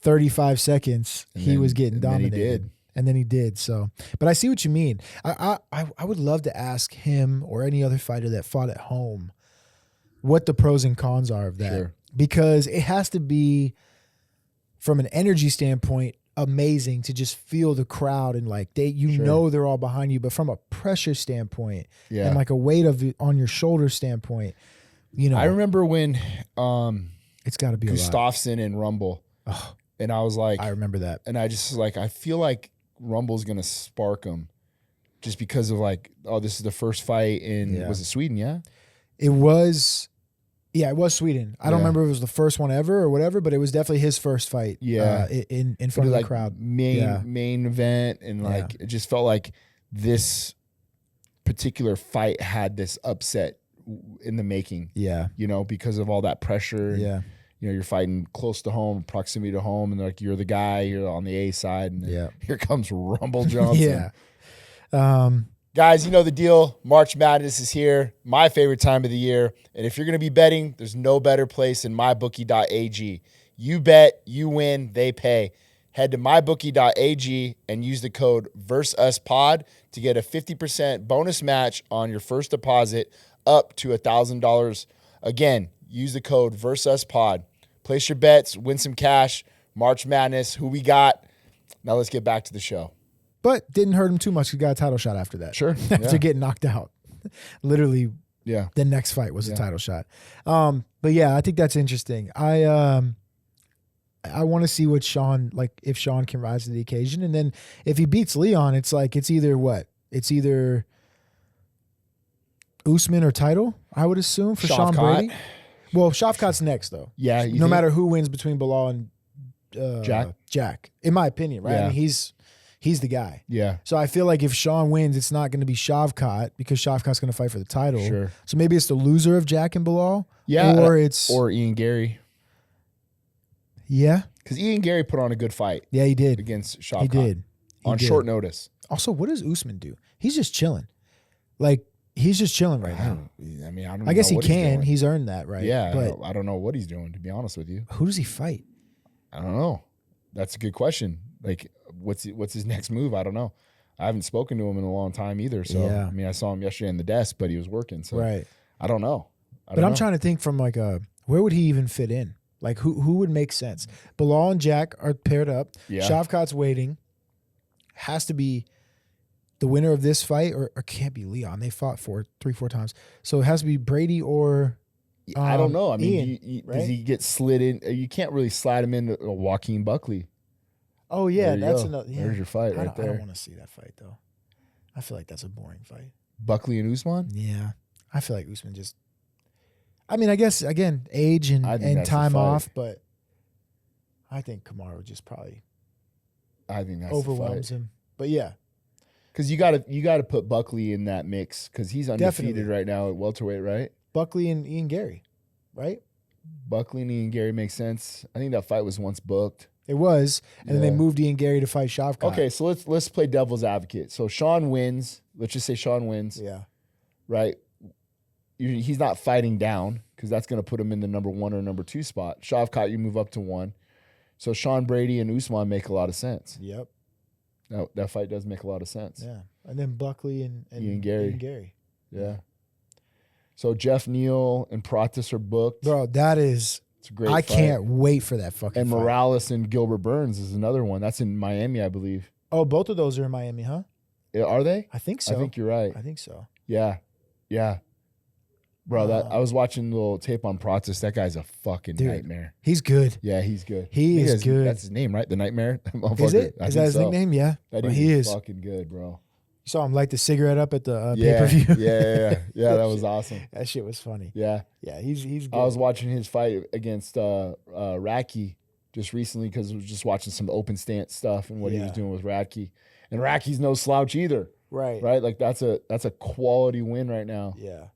35 seconds, he was getting dominated. And then he did. So, but I see what you mean. I would love to ask him or any other fighter that fought at home what the pros and cons are of that. Sure. Because it has to be, from an energy standpoint, amazing to just feel the crowd and like they're all behind you. But from a pressure standpoint and like a weight on your shoulder standpoint, I remember when it's got to be Gustafsson and Rumble. Oh, and I was like, I remember that. And I just I feel like Rumble's going to spark him just because of this is the first fight in, was it Sweden? Yeah. It was. Yeah, it was Sweden. I don't remember if it was the first one ever or whatever, but it was definitely his first fight. Yeah, in front of the crowd, main event, and it just felt like this particular fight had this upset in the making. Yeah, because of all that pressure. And, you're fighting close to home, proximity to home, and you're the guy, you're on the A side, and here comes Rumble Johnson. Guys, you know the deal. March Madness is here, my favorite time of the year. And if you're going to be betting, there's no better place than MyBookie.AG. You bet, you win, they pay. Head to MyBookie.AG and use the code VerseUsPod to get a 50% bonus match on your first deposit up to $1,000. Again, use the code VerseUsPod. Place your bets, win some cash. March Madness, who we got? Now let's get back to the show. But didn't hurt him too much. He got a title shot after that. Sure. After getting knocked out. Literally, the next fight was a title shot. But yeah, I think that's interesting. I want to see what Sean, if Sean can rise to the occasion. And then if he beats Leon, it's either what? It's either Usman or title, I would assume, for Sean Brady. Well, Shavkat's next, though. Yeah. No matter who wins between Bilal and Jack, in my opinion, right? Yeah. I mean, he's the guy. Yeah. So I feel like if Sean wins, it's not going to be Shavkat because Shavkat's going to fight for the title. Sure. So maybe it's the loser of Jack and Bilal. Yeah. Or Ian Gary. Yeah. Because Ian Gary put on a good fight. Yeah, he did. Against Shavkat. He did. On short notice. Also, what does Usman do? He's just chilling. He's just chilling right now. I guess he can. He's earned that, right? Yeah. But I don't know what he's doing, to be honest with you. Who does he fight? I don't know. That's a good question. What's his next move? I don't know. I haven't spoken to him in a long time either. So I saw him yesterday in the desk, but he was working. So I don't know. I'm trying to think from where would he even fit in? Who would make sense? Bilal and Jack are paired up. Yeah. Shavkat's waiting. Has to be the winner of this fight, or can't be Leon. They fought 3-4 times. So it has to be Brady or I don't know. I mean, Ian, right? does he get slid in? You can't really slide him into Joaquin Buckley. Oh, yeah. That's another. Yeah. There's your fight right there. I don't want to see that fight, though. I feel like that's a boring fight. Buckley and Usman? Yeah. I feel like Usman just... I mean, I guess, again, age and time off, but I think Kamaru just probably overwhelms him. But yeah. Because you gotta put Buckley in that mix because he's undefeated right now at welterweight, right? Buckley and Ian Gary, right? Buckley and Ian Gary makes sense. I think that fight was once booked. It was, and then they moved Ian Gary to fight Shavkat. Okay, so let's play devil's advocate. So Sean wins. Let's just say Sean wins. Yeah. Right? He's not fighting down because that's going to put him in the number 1 or number 2 spot. Shavkat, you move up to 1. So Sean Brady and Usman make a lot of sense. Yep. That fight does make a lot of sense. Yeah. And then Buckley and Ian Gary. Ian Gary. Yeah. So Jeff Neal and Pratis are booked. Bro, that is. It's a great I fight. can't wait for that fucking And fight. Morales and Gilbert Burns is another one. That's in Miami, I believe. Oh, both of those are in Miami, huh? Are they? I think so. I think you're right. I think so. Yeah. Bro, I was watching a little tape on Pratis. That guy's a fucking nightmare. He's good. Yeah, he's good. He is good. That's his name, right? The Nightmare? Is it? Is that his nickname? Yeah. That Bro, dude he is is. fucking good, bro. You saw him light the cigarette up at the pay-per-view? Yeah, that was awesome. That shit was funny. Yeah. Yeah, he's good. I was watching his fight against Radke just recently because I was just watching some open stance stuff and what he was doing with Radke. And Radke's no slouch either. Right. Right? Like that's a quality win right now. Yeah.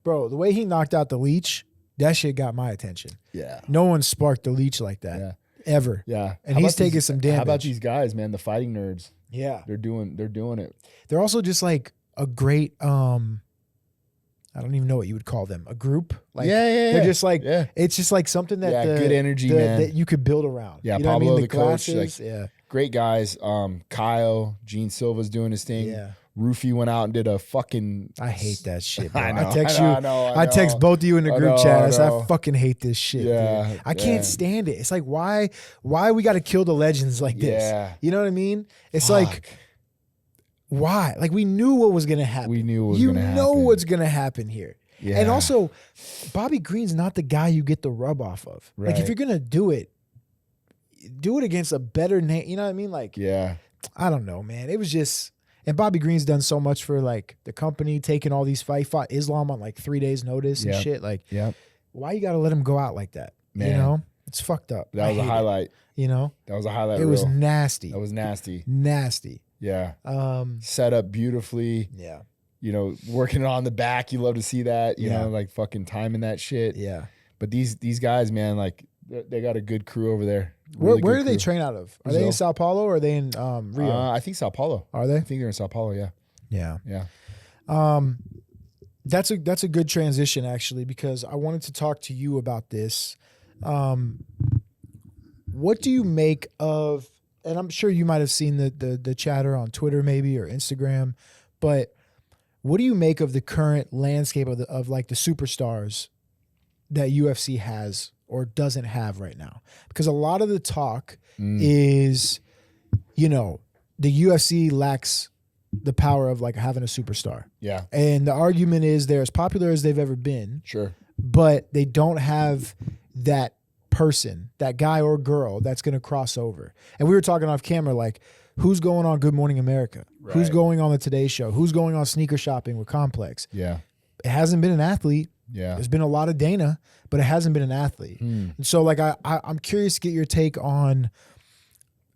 Bro, the way he knocked out the Leech, that shit got my attention. Yeah. No one sparked the Leech like that. Yeah. Ever. Yeah. And he's taking some damage. How about these guys, man? The fighting nerds. Yeah. They're doing it. They're also just like a great I don't even know what you would call them. A group? Like they're just like it's just like something that good energy, man. that you could build around. Yeah, you know Pablo, what I mean? the coach, Glasses, great guys. Kyle, Gene Silva's doing his thing. Yeah. Roofy went out and did a fucking. I hate that shit, bro. I know, I text both of you in the group chat. I said, I fucking hate this shit. Yeah, dude. I can't stand it. It's like why we got to kill the legends like this? Yeah. You know what I mean? It's like why? Like we knew what was gonna happen. We knew what was gonna happen. You know what's gonna happen here. Yeah. And also, Bobby Green's not the guy you get the rub off of. Right. Like if you're gonna do it against a better name. You know what I mean? Like I don't know, man. It was just. And Bobby Green's done so much for like the company, taking all these fights. He fought Islam on like 3 days notice and shit. Like, why you got to let him go out like that? Man. You know, it's fucked up. That was a highlight. You know, that was a highlight. It was nasty. That was nasty. Nasty. Yeah. Set up beautifully. Yeah. You know, working on the back. You love to see that. You know, like fucking timing that shit. Yeah. But these guys, man, like they got a good crew over there. Really where do they train out of? Are they in Sao Paulo or are they in Rio? I think Sao Paulo. Are they? I think they're in Sao Paulo. Yeah. Yeah. Yeah. That's a good transition actually, because I wanted to talk to you about this. What do you make of? And I'm sure you might have seen the chatter on Twitter maybe or Instagram, but what do you make of the current landscape of like the superstars that UFC has or doesn't have right now? Because a lot of the talk is, you know, the UFC lacks the power of like having a superstar. Yeah. And the argument is they're as popular as they've ever been. Sure. But they don't have that person, that guy or girl that's going to cross over. And we were talking off camera, like, who's going on Good Morning America? Right. Who's going on the Today Show? Who's going on Sneaker Shopping with Complex? Yeah. It hasn't been an athlete. Yeah. There's been a lot of Dana, but it hasn't been an athlete. And so like I'm curious to get your take on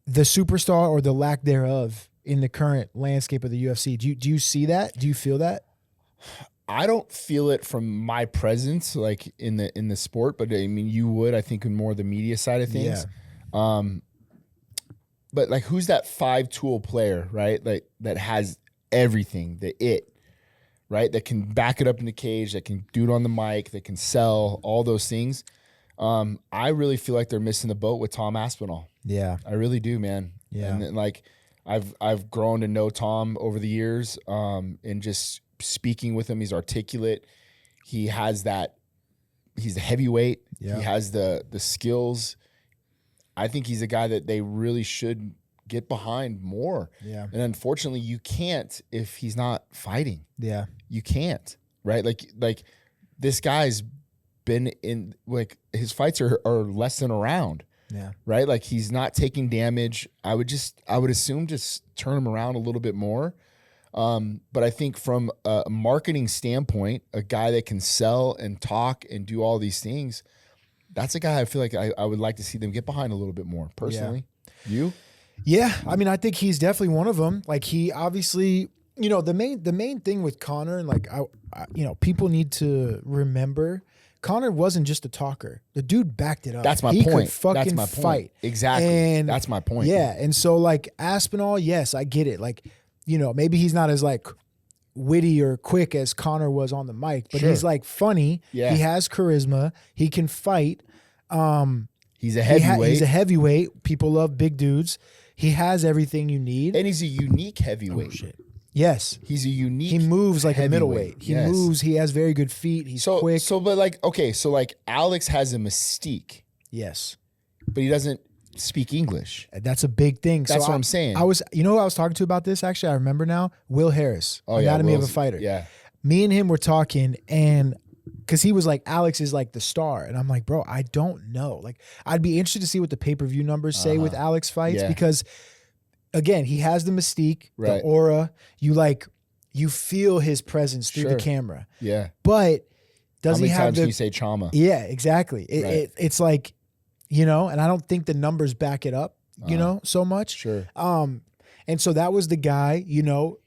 the superstar or the lack thereof in the current landscape of the UFC. Do you see that? Do you feel that? I don't feel it from my presence, like in the sport, but I mean, you would, I think, in more the media side of things. Yeah. But like, who's that 5-tool player, right? Like that has everything, right? That can back it up in the cage, that can do it on the mic, that can sell, all those things. I really feel like they're missing the boat with Tom Aspinall. Yeah. I really do, man. Yeah. And then, like, I've grown to know Tom over the years, and just speaking with him, he's articulate. He has that, he's a heavyweight. Yeah. He has the skills. I think he's a guy that they really should get behind more. Yeah. And unfortunately, you can't if he's not fighting. Yeah. You can't, right? Like this guy's been in, like, his fights are less than a round. Yeah. Right? Like, he's not taking damage. I would assume just turn him around a little bit more. But I think from a marketing standpoint, a guy that can sell and talk and do all these things, that's a guy I feel like I would like to see them get behind a little bit more, personally. Yeah. You? Yeah. I mean, I think he's definitely one of them. Like, he obviously, you know, the main thing with Conor, and like, I you know, people need to remember, Conor wasn't just a talker. The dude backed it up. That's my point. He could fucking fight. Exactly. And that's my point. Yeah. And so, like, Aspinall, yes, I get it. Like, you know, maybe he's not as like witty or quick as Conor was on the mic, but he's like funny. Yeah. He has charisma. He can fight. He's a heavyweight. He's a heavyweight. People love big dudes. He has everything you need. And he's a unique heavyweight. Oh, shit. Yes. He's a unique. He moves like a heavyweight. middleweight. He moves. He has very good feet. He's quick. But like, okay, so like Alex has a mystique, Yes. but he doesn't speak English. That's a big thing. That's what I'm saying. You know who I was talking to about this? Actually, I remember now. Will Harris, Oh, Anatomy of a Will's- Fighter. Yeah. Me and him were talking, and because he was like, Alex is like the star. And I'm like, bro, I don't know. Like, I'd be interested to see what the pay-per-view numbers say with Alex fights, Yeah. because again, he has the mystique, the Right. aura. You feel his presence through the Sure. camera. Yeah. But does How he many have times the can you say trauma? Yeah, exactly. Right. It's like, and I don't think the numbers back it up, so much. Sure. And so that was the guy,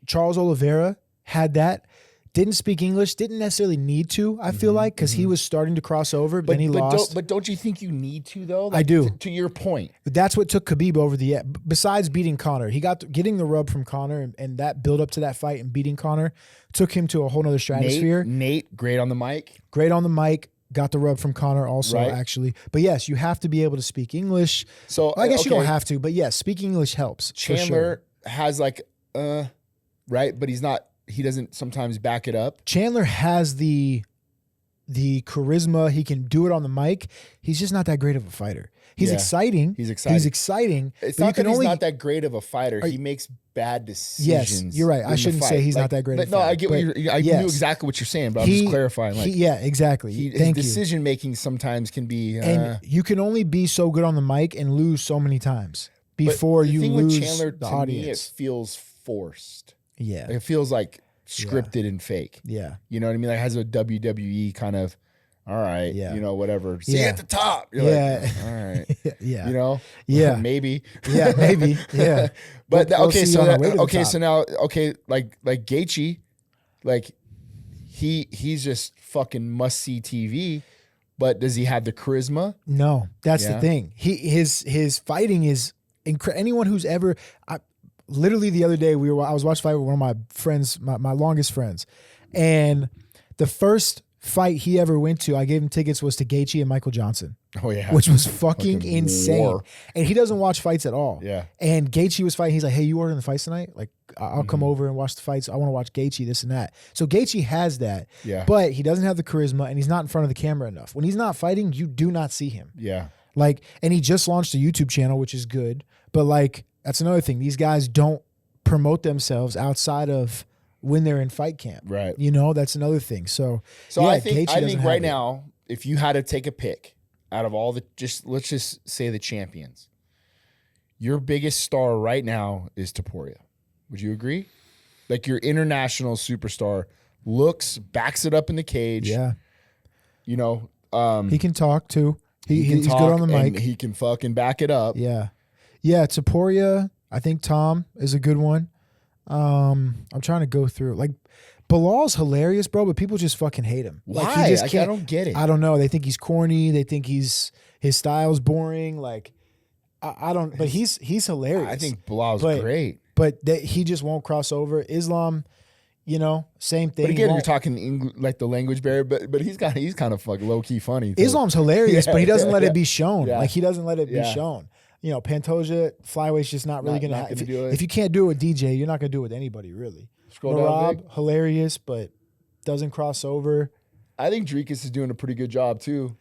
Charles Oliveira had that. Didn't speak English, didn't necessarily need to, I feel like, because he was starting to cross over, but then he lost. But don't you think you need to, though? I do. To your point. But that's what took Khabib over the edge. Besides beating Conor, he got getting the rub from Conor, and that build up to that fight and beating Conor took him to a whole nother stratosphere. Nate, great on the mic. Great on the mic. Got the rub from Conor also, Right. actually. But yes, you have to be able to speak English. So I guess you okay, don't have to, but yes, speaking English helps. for sure. Chandler has like, right, but he doesn't sometimes back it up. Chandler has the charisma. He can do it on the mic. He's just not that great of a fighter. He's Yeah. exciting. He's exciting. He's exciting. It's but not you can that he's only not that great of a fighter. He makes bad decisions. Yes, you're right. I in the shouldn't say fight. he's not that great of a No, I fighter, get what but I yes. knew exactly what you're saying, but I'm just clarifying. Like, yeah, exactly. his Thank you. decision making sometimes can be. And you can only be so good on the mic and lose so many times before the you thing lose with Chandler, the to me, it audience. feels forced. Yeah, It feels like scripted and fake. yeah. You know what I mean? Like, has a WWE kind of, all right, Yeah. whatever. See you Yeah. at the top. You're Yeah. like, all right. Yeah. You know? Yeah. Maybe. Yeah, maybe. Yeah. But We'll okay, see so on our way to the top. so now like Gaethje, like he's just fucking must see TV, but does he have the charisma? No, that's the Yeah. thing. His fighting is anyone who's ever. Literally the other day I was watching fight with one of my friends, my longest friends, and the first fight he ever went to, I gave him tickets, was to Gaethje and Michael Johnson. Oh yeah, Which was fucking insane. war. And he doesn't watch fights at all. Yeah. And Gaethje was fighting. He's like, hey, you ordering the fights tonight? Like, I'll come over and watch the fights. I want to watch Gaethje, this and that. So Gaethje has that. Yeah. But he doesn't have the charisma, and he's not in front of the camera enough. When he's not fighting, you do not see him. Yeah. Like, and he just launched a YouTube channel, which is good. But like, that's another thing. These guys don't promote themselves outside of when they're in fight camp. Right. That's another thing. So yeah, I think Gaethje doesn't have right it. now, if you had to take a pick out of all let's just say the champions, your biggest star right now is Topuria. Would you agree? Like, your international superstar backs it up in the cage. Yeah. You know, He can talk too. he can He's talk good on the and mic. he can fucking back it up. Yeah. Yeah, Topuria, I think Tom is a good one. I'm trying to go through. Like, Bilal's hilarious, bro, but people just fucking hate him. Why? Like, he just Like, can't. I don't get it. I don't know. They think he's corny. They think his style's boring. Like, I don't. But he's hilarious. I think Bilal's But- great. But he just won't cross over. Islam, same thing. But again, you're Won't- talking like the language barrier. But he's kind of fucking low key funny. too. Islam's hilarious, Yeah, but he doesn't yeah, let yeah. it be shown. Yeah. Like, he doesn't let it be Yeah. shown. Pantoja, flyweight's just not really Not gonna. gonna do it. If you can't do it with DJ, you're not gonna do it with anybody, really. Scroll down Merab, big. hilarious, but doesn't cross over. I think Dricus is doing a pretty good job too.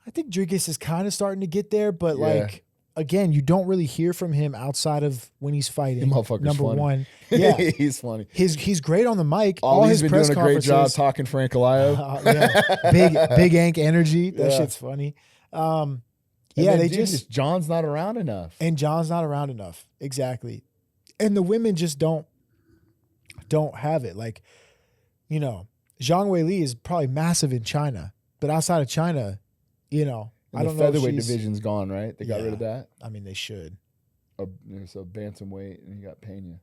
I think Dricus is kind of starting to get there, but Yeah. like, again, you don't really hear from him outside of when he's fighting. The motherfucker's Number funny. one, yeah, He's funny. he's great on the mic. All his he's been press doing a great job conferences- talking Frank Alive. yeah, big Ank energy. That Yeah. shit's funny. And Yeah, then, they dude, just John's not around enough. and John's not around enough. Exactly. And the women just don't have it. Like, Zhang Weili is probably massive in China, but outside of China, I And don't the know if featherweight she's- division's gone, right? They got rid of Yeah. that. I mean, they should. So bantamweight, and you got Pena.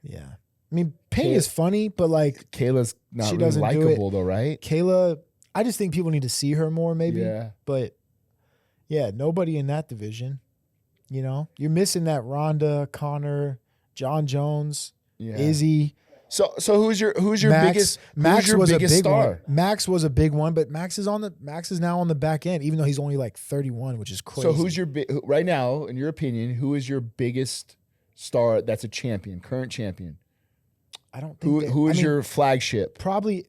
Yeah. I mean, Pena's funny, but like Kayla's not She really doesn't do it. likable though, right? Kayla, I just think people need to see her more, maybe. Yeah. But yeah, nobody in that division. You're missing that Ronda, Conor, Jon Jones, Yeah. Izzy. So who's your Max, biggest was a biggest big star? one. Max was a big one, but Max is now on the back end, even though he's only like 31, which is crazy. So who's your right now, in your opinion, who is your biggest star that's a champion, current champion? I don't think who is your flagship? probably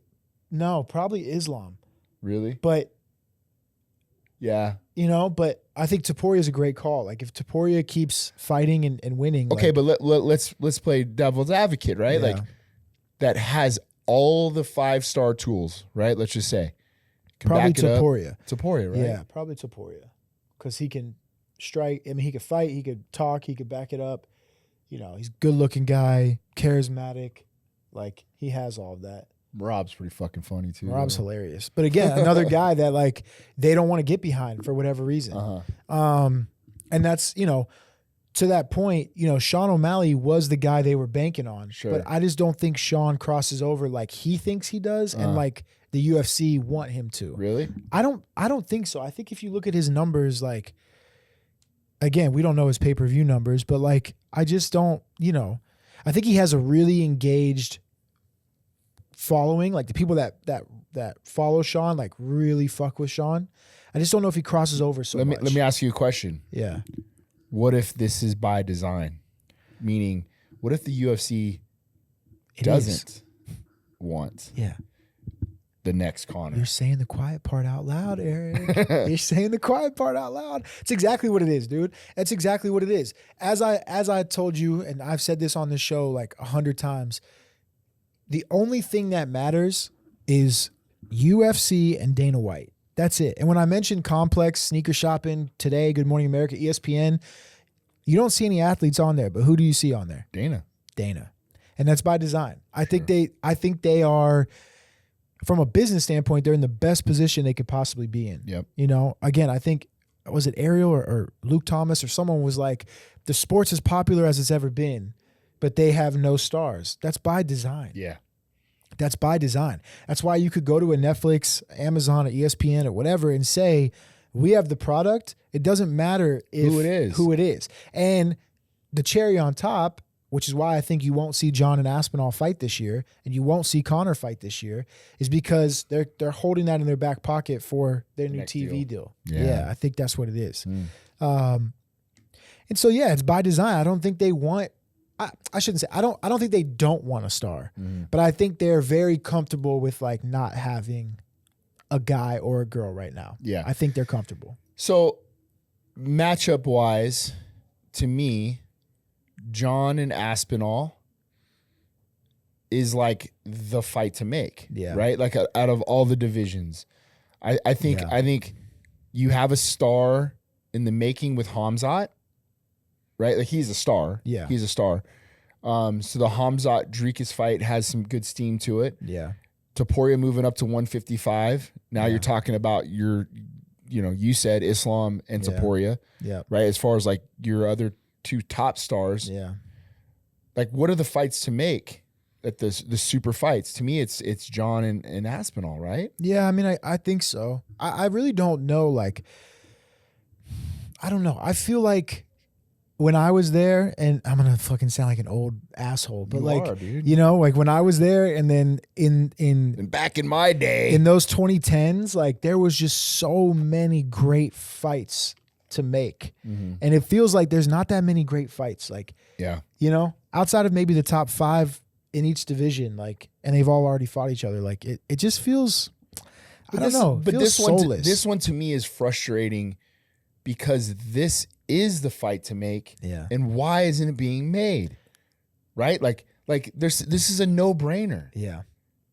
Islam, Really? but Yeah. but I think Topuria is a great call. Like if Topuria keeps fighting and winning. Okay, like, but let's play devil's advocate, right? Yeah. Like that has all the 5-star tools, right? Let's just say. Can probably back it up. Topuria. Topuria, right? Yeah, probably Topuria, because he can strike. I mean, he could fight. He could talk. He could back it up. He's a good-looking guy, charismatic. Like he has all of that. Rob's pretty fucking funny too. Rob's hilarious. But again, another guy that like they don't want to get behind for whatever reason. And that's, to that point, Sean O'Malley was the guy they were banking on. Sure. But I just don't think Sean crosses over like he thinks he does and like the UFC want him to. Really? I don't think so. I think if you look at his numbers, like, again, we don't know his pay-per-view numbers, but like I just don't, I think he has a really engaged following. Like the people that follow Sean like really fuck with Sean. I just don't know if he crosses over so much. Let me ask you a question. Yeah. What if this is by design? Meaning, what if the UFC doesn't want the next Conor? You're saying the quiet part out loud, Eric. You're saying the quiet part out loud. It's exactly what it is, dude. That's exactly what it is. As I told you, and I've said this on the show like 100 times, the only thing that matters is UFC and Dana White. That's it. And when I mentioned Complex, Sneaker Shopping, Today, Good Morning America, ESPN, you don't see any athletes on there, but who do you see on there? Dana. And that's by design. I think they are, from a business standpoint, they're in the best position they could possibly be in. Yep. Again, I think, was it Ariel or Luke Thomas or someone was like, the sport's as popular as it's ever been, but they have no stars. That's by design. Yeah. That's by design. That's why you could go to a Netflix, Amazon, or ESPN or whatever and say, we have the product. It doesn't matter who it is. And the cherry on top, which is why I think you won't see Jon and Aspinall fight this year and you won't see Conor fight this year, is because they're holding that in their back pocket for their new TV deal. Yeah, I think that's what it is. And so, yeah, it's by design. I don't think they want, I shouldn't say, I don't think they don't want a star, but I think they're very comfortable with like not having a guy or a girl right now. Yeah. I think they're comfortable. So matchup wise, to me, Jon and Aspinall is like the fight to make. Yeah. Right? Like out of all the divisions. I think you have a star in the making with Hamzat. Right? Like he's a star. Yeah. He's a star. So the Hamzat Dricus fight has some good steam to it. Yeah. Topuria moving up to 155. Now you're talking about you said Islam and Topuria. Yeah. Right? As far as like your other two top stars. Yeah. Like what are the fights to make at the super fights? To me, it's Jon and Aspinall, right? Yeah, I mean, I think so. I really don't know. Like, I don't know. I feel like when I was there, and I'm gonna fucking sound like an old asshole, but You like, are, dude. like when I was there, and then in Back in my day, in those 2010s, like there was just so many great fights to make, and it feels like there's not that many great fights. Like, outside of maybe the top 5 in each division, like, and they've all already fought each other. Like, it just feels, I don't know. But feels soulless. this one to me is frustrating because this is the fight to make. Yeah. And why isn't it being made? Right? Like this is a no-brainer. Yeah.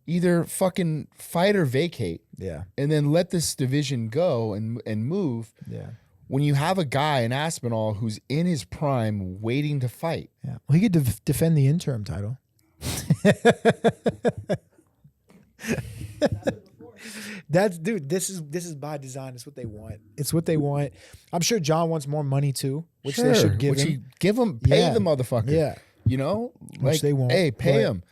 Either fucking fight or vacate. Yeah. And then let this division go and move. Yeah. When you have a guy in Aspinall who's in his prime waiting to fight. Yeah. Well, he could defend the interim title. This is by design. It's what they want. It's what they want. I'm sure Jon wants more money too, which they should give him. Pay the motherfucker. Yeah. Like they won't. Hey, pay him.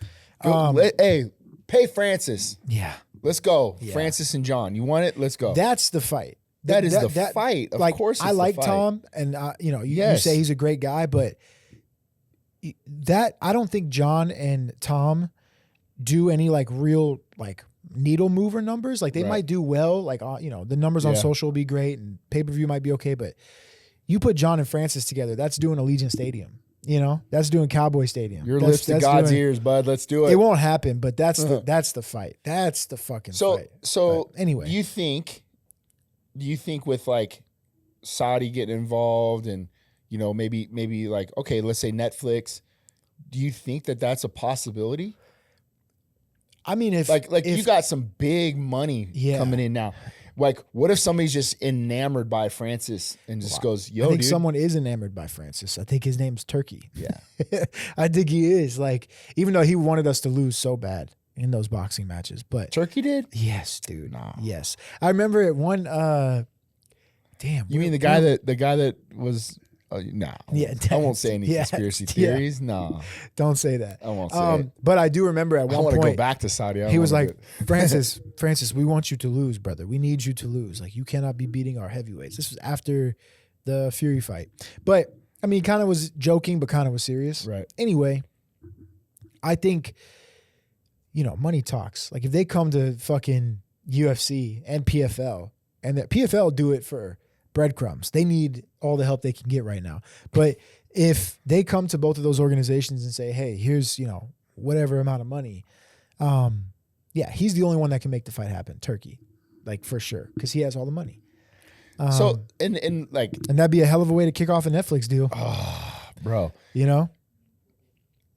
Pay Francis. Yeah. Let's go. Yeah. That and Jon. You want it? Let's go. That's the fight. That is the fight. Of course, I like Tom, and you say he's a great guy, but I don't think Jon and Tom do any like real like needle mover numbers. Like they might do well, like the numbers on social will be great, and pay-per-view might be okay, but you put Jon and Francis together, that's doing Allegiant Stadium. You know, that's doing Cowboy Stadium. Your lips to God's ears, bud. Let's do it. It won't happen, but that's the fight. That's the fucking fight. So but anyway, do you think with like Saudi getting involved and, you know, maybe like, okay, let's say Netflix, do you think that that's a possibility? I mean, if you got some big money coming in now. Like, what if somebody's just enamored by Francis and just goes, yo, I think dude. someone is enamored by Francis. I think his name's Turkey. Yeah. I think he is. Like, even though he wanted us to lose so bad in those boxing matches. But Turkey did? Yes, dude. No. Yes. I remember at one You mean the guy that was no. Yeah, I won't say any conspiracy theories. No. Don't say that. I won't say it. But I do remember at one point. I want to go back to Saudi. He was like, Francis, we want you to lose, brother. We need you to lose. Like, you cannot be beating our heavyweights. This was after the Fury fight. But, I mean, kind of was joking, but kind of was serious. Right. Anyway, I think, you know, money talks. Like, if they come to fucking UFC and PFL, and that PFL do it for breadcrumbs. They need all the help they can get right now. But if they come to both of those organizations and say, hey, here's, you know, whatever amount of money, he's the only one that can make the fight happen. Turkey, like, for sure, because he has all the money. And that'd be a hell of a way to kick off a Netflix deal. Oh, bro. You know?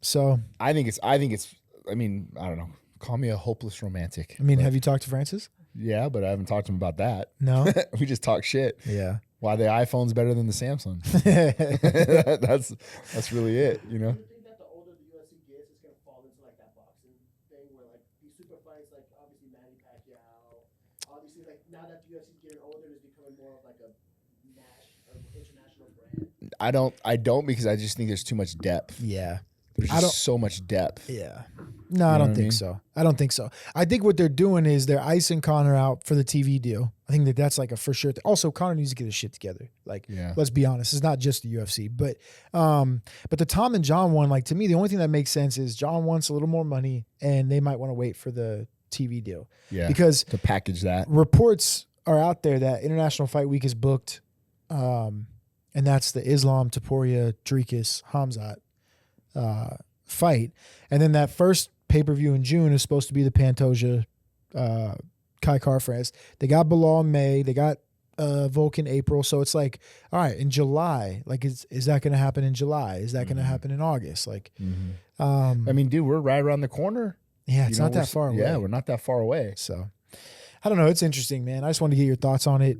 So I think it's I mean, I don't know. Call me a hopeless romantic. I mean, have you talked to Francis? Yeah, but I haven't talked to him about that. No? We just talk shit. Yeah. Why the iPhone's better than the Samsung. That's really it, you know? Do you think that the older the UFC gets, it's going to fall into like that boxing thing where like these super fights, like obviously Manny Pacquiao, obviously like now that the UFC's getting older, it's becoming more of like a international brand? I don't because I just think there's too much depth. Yeah. There's just so much depth. Yeah. No, I don't think so. I don't think so. I think what they're doing is they're icing Conor out for the TV deal. I think that's like a for sure. Also, Conor needs to get his shit together. Like, let's be honest. It's not just the UFC. But the Tom and John one, like, to me, the only thing that makes sense is John wants a little more money and they might want to wait for the TV deal. Yeah. Because to package that. Reports are out there that International Fight Week is booked. And that's the Islam, Topuria, Dricus, Hamzat fight. And then that first pay-per-view in June is supposed to be the Pantoja Kai Car-France. They got Bilal in May. They got Volk in April. So it's like, all right, in July, like, is that going to happen in July? Is that going to happen in August? Like, I mean, dude, we're right around the corner. Yeah, it's not that far away. Yeah, we're not that far away. So I don't know. It's interesting, man. I just wanted to get your thoughts on it.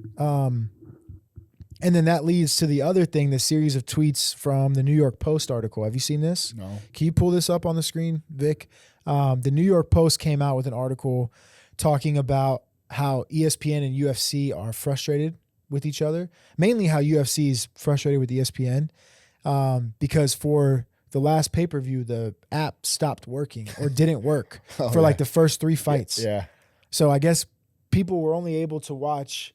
And then that leads to the other thing, the series of tweets from the New York Post article. Have you seen this? No. Can you pull this up on the screen, Vic? The New York Post came out with an article talking about how ESPN and UFC are frustrated with each other. Mainly how UFC is frustrated with ESPN because for the last pay-per-view, the app stopped working or didn't work like the first 3 fights. Yeah. So I guess people were only able to watch...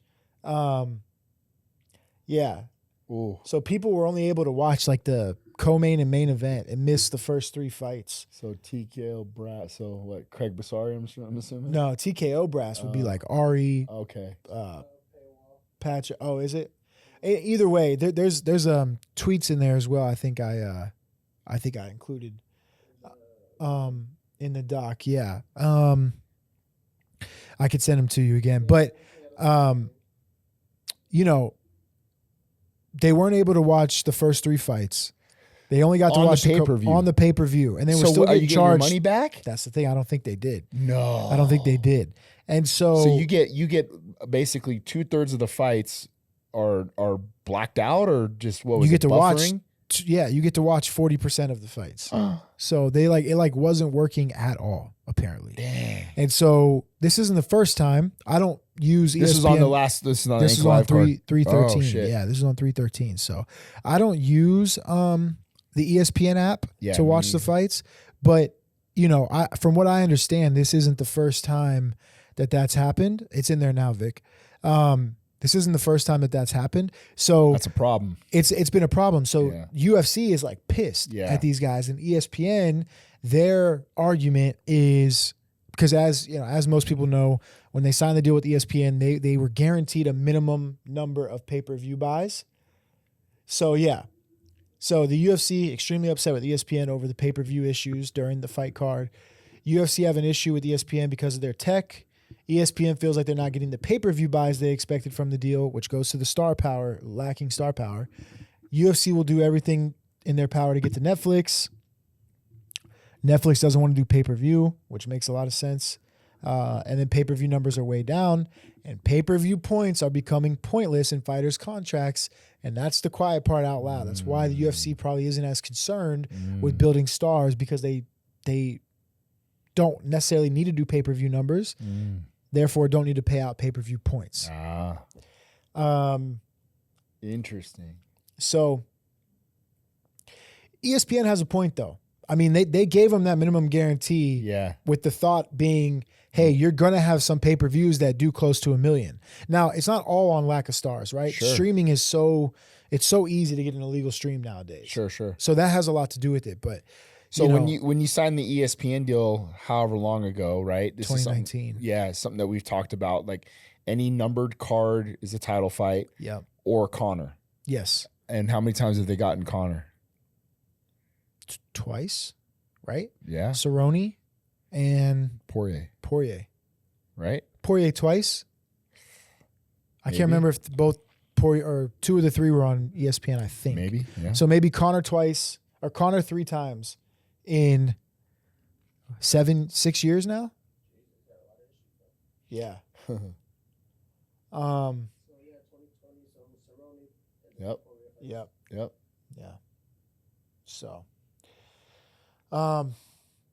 Ooh. So people were only able to watch like the co-main and main event and miss the first 3 fights. So TKO Brass. So what? Craig Bassari, I'm assuming. No, TKO Brass would be like Ari. Okay. Patch. Oh, is it? Either way, there's tweets in there as well. I think I included in the doc. Yeah. I could send them to you again, but you know. They weren't able to watch the first 3 fights. They only got to watch the pay-per-view. On the pay-per-view. And they were still getting charged. Your money back? That's the thing. I don't think they did. No. I don't think they did. And so you get basically 2/3 of the fights are blacked out or just what was you get it, to buffering? watch you get to watch 40% of the fights. So they it wasn't working at all, apparently. Dang. And so this isn't the first time. I don't use ESPN. This is on the last. This is on 313. Oh, shit. Yeah, this is on 313. So I don't use the ESPN app to watch the fights. But you know, from what I understand, this isn't the first time that that's happened. It's in there now, Vic. This isn't the first time that that's happened. So that's a problem. It's been a problem. So UFC is like pissed at these guys, and ESPN, their argument is because as most people know, when they signed the deal with ESPN, they were guaranteed a minimum number of pay-per-view buys. So So the UFC extremely upset with ESPN over the pay-per-view issues during the fight card. UFC have an issue with ESPN because of their tech. ESPN feels like they're not getting the pay-per-view buys they expected from the deal, which goes to the star power, lacking star power. UFC will do everything in their power to get to Netflix. Netflix doesn't want to do pay-per-view, which makes a lot of sense. And then pay-per-view numbers are way down, and pay-per-view points are becoming pointless in fighters' contracts, and that's the quiet part out loud. That's why the UFC probably isn't as concerned with building stars, because they don't necessarily need to do pay-per-view numbers, therefore don't need to pay out pay-per-view points. Interesting. So ESPN has a point, though. I mean, they gave them that minimum guarantee with the thought being, hey, you're going to have some pay-per-views that do close to 1 million. Now, it's not all on lack of stars, right? Sure. Streaming is it's so easy to get an illegal stream nowadays. Sure. So that has a lot to do with it. But so when you signed the ESPN deal however long ago, right? This 2019. Is something that we've talked about. Like any numbered card is a title fight. Yep. Or Conor. Yes. And how many times have they gotten Conor? Twice, right? Yeah. Cerrone and Poirier. Right? Poirier twice. I Maybe. can't remember if both Poirier or 2 of the 3 were on ESPN, I think. Maybe, yeah. So maybe Conor twice or Conor 3 times in 6 years now? Yeah. Yep. Yep. Yep. Yeah. So,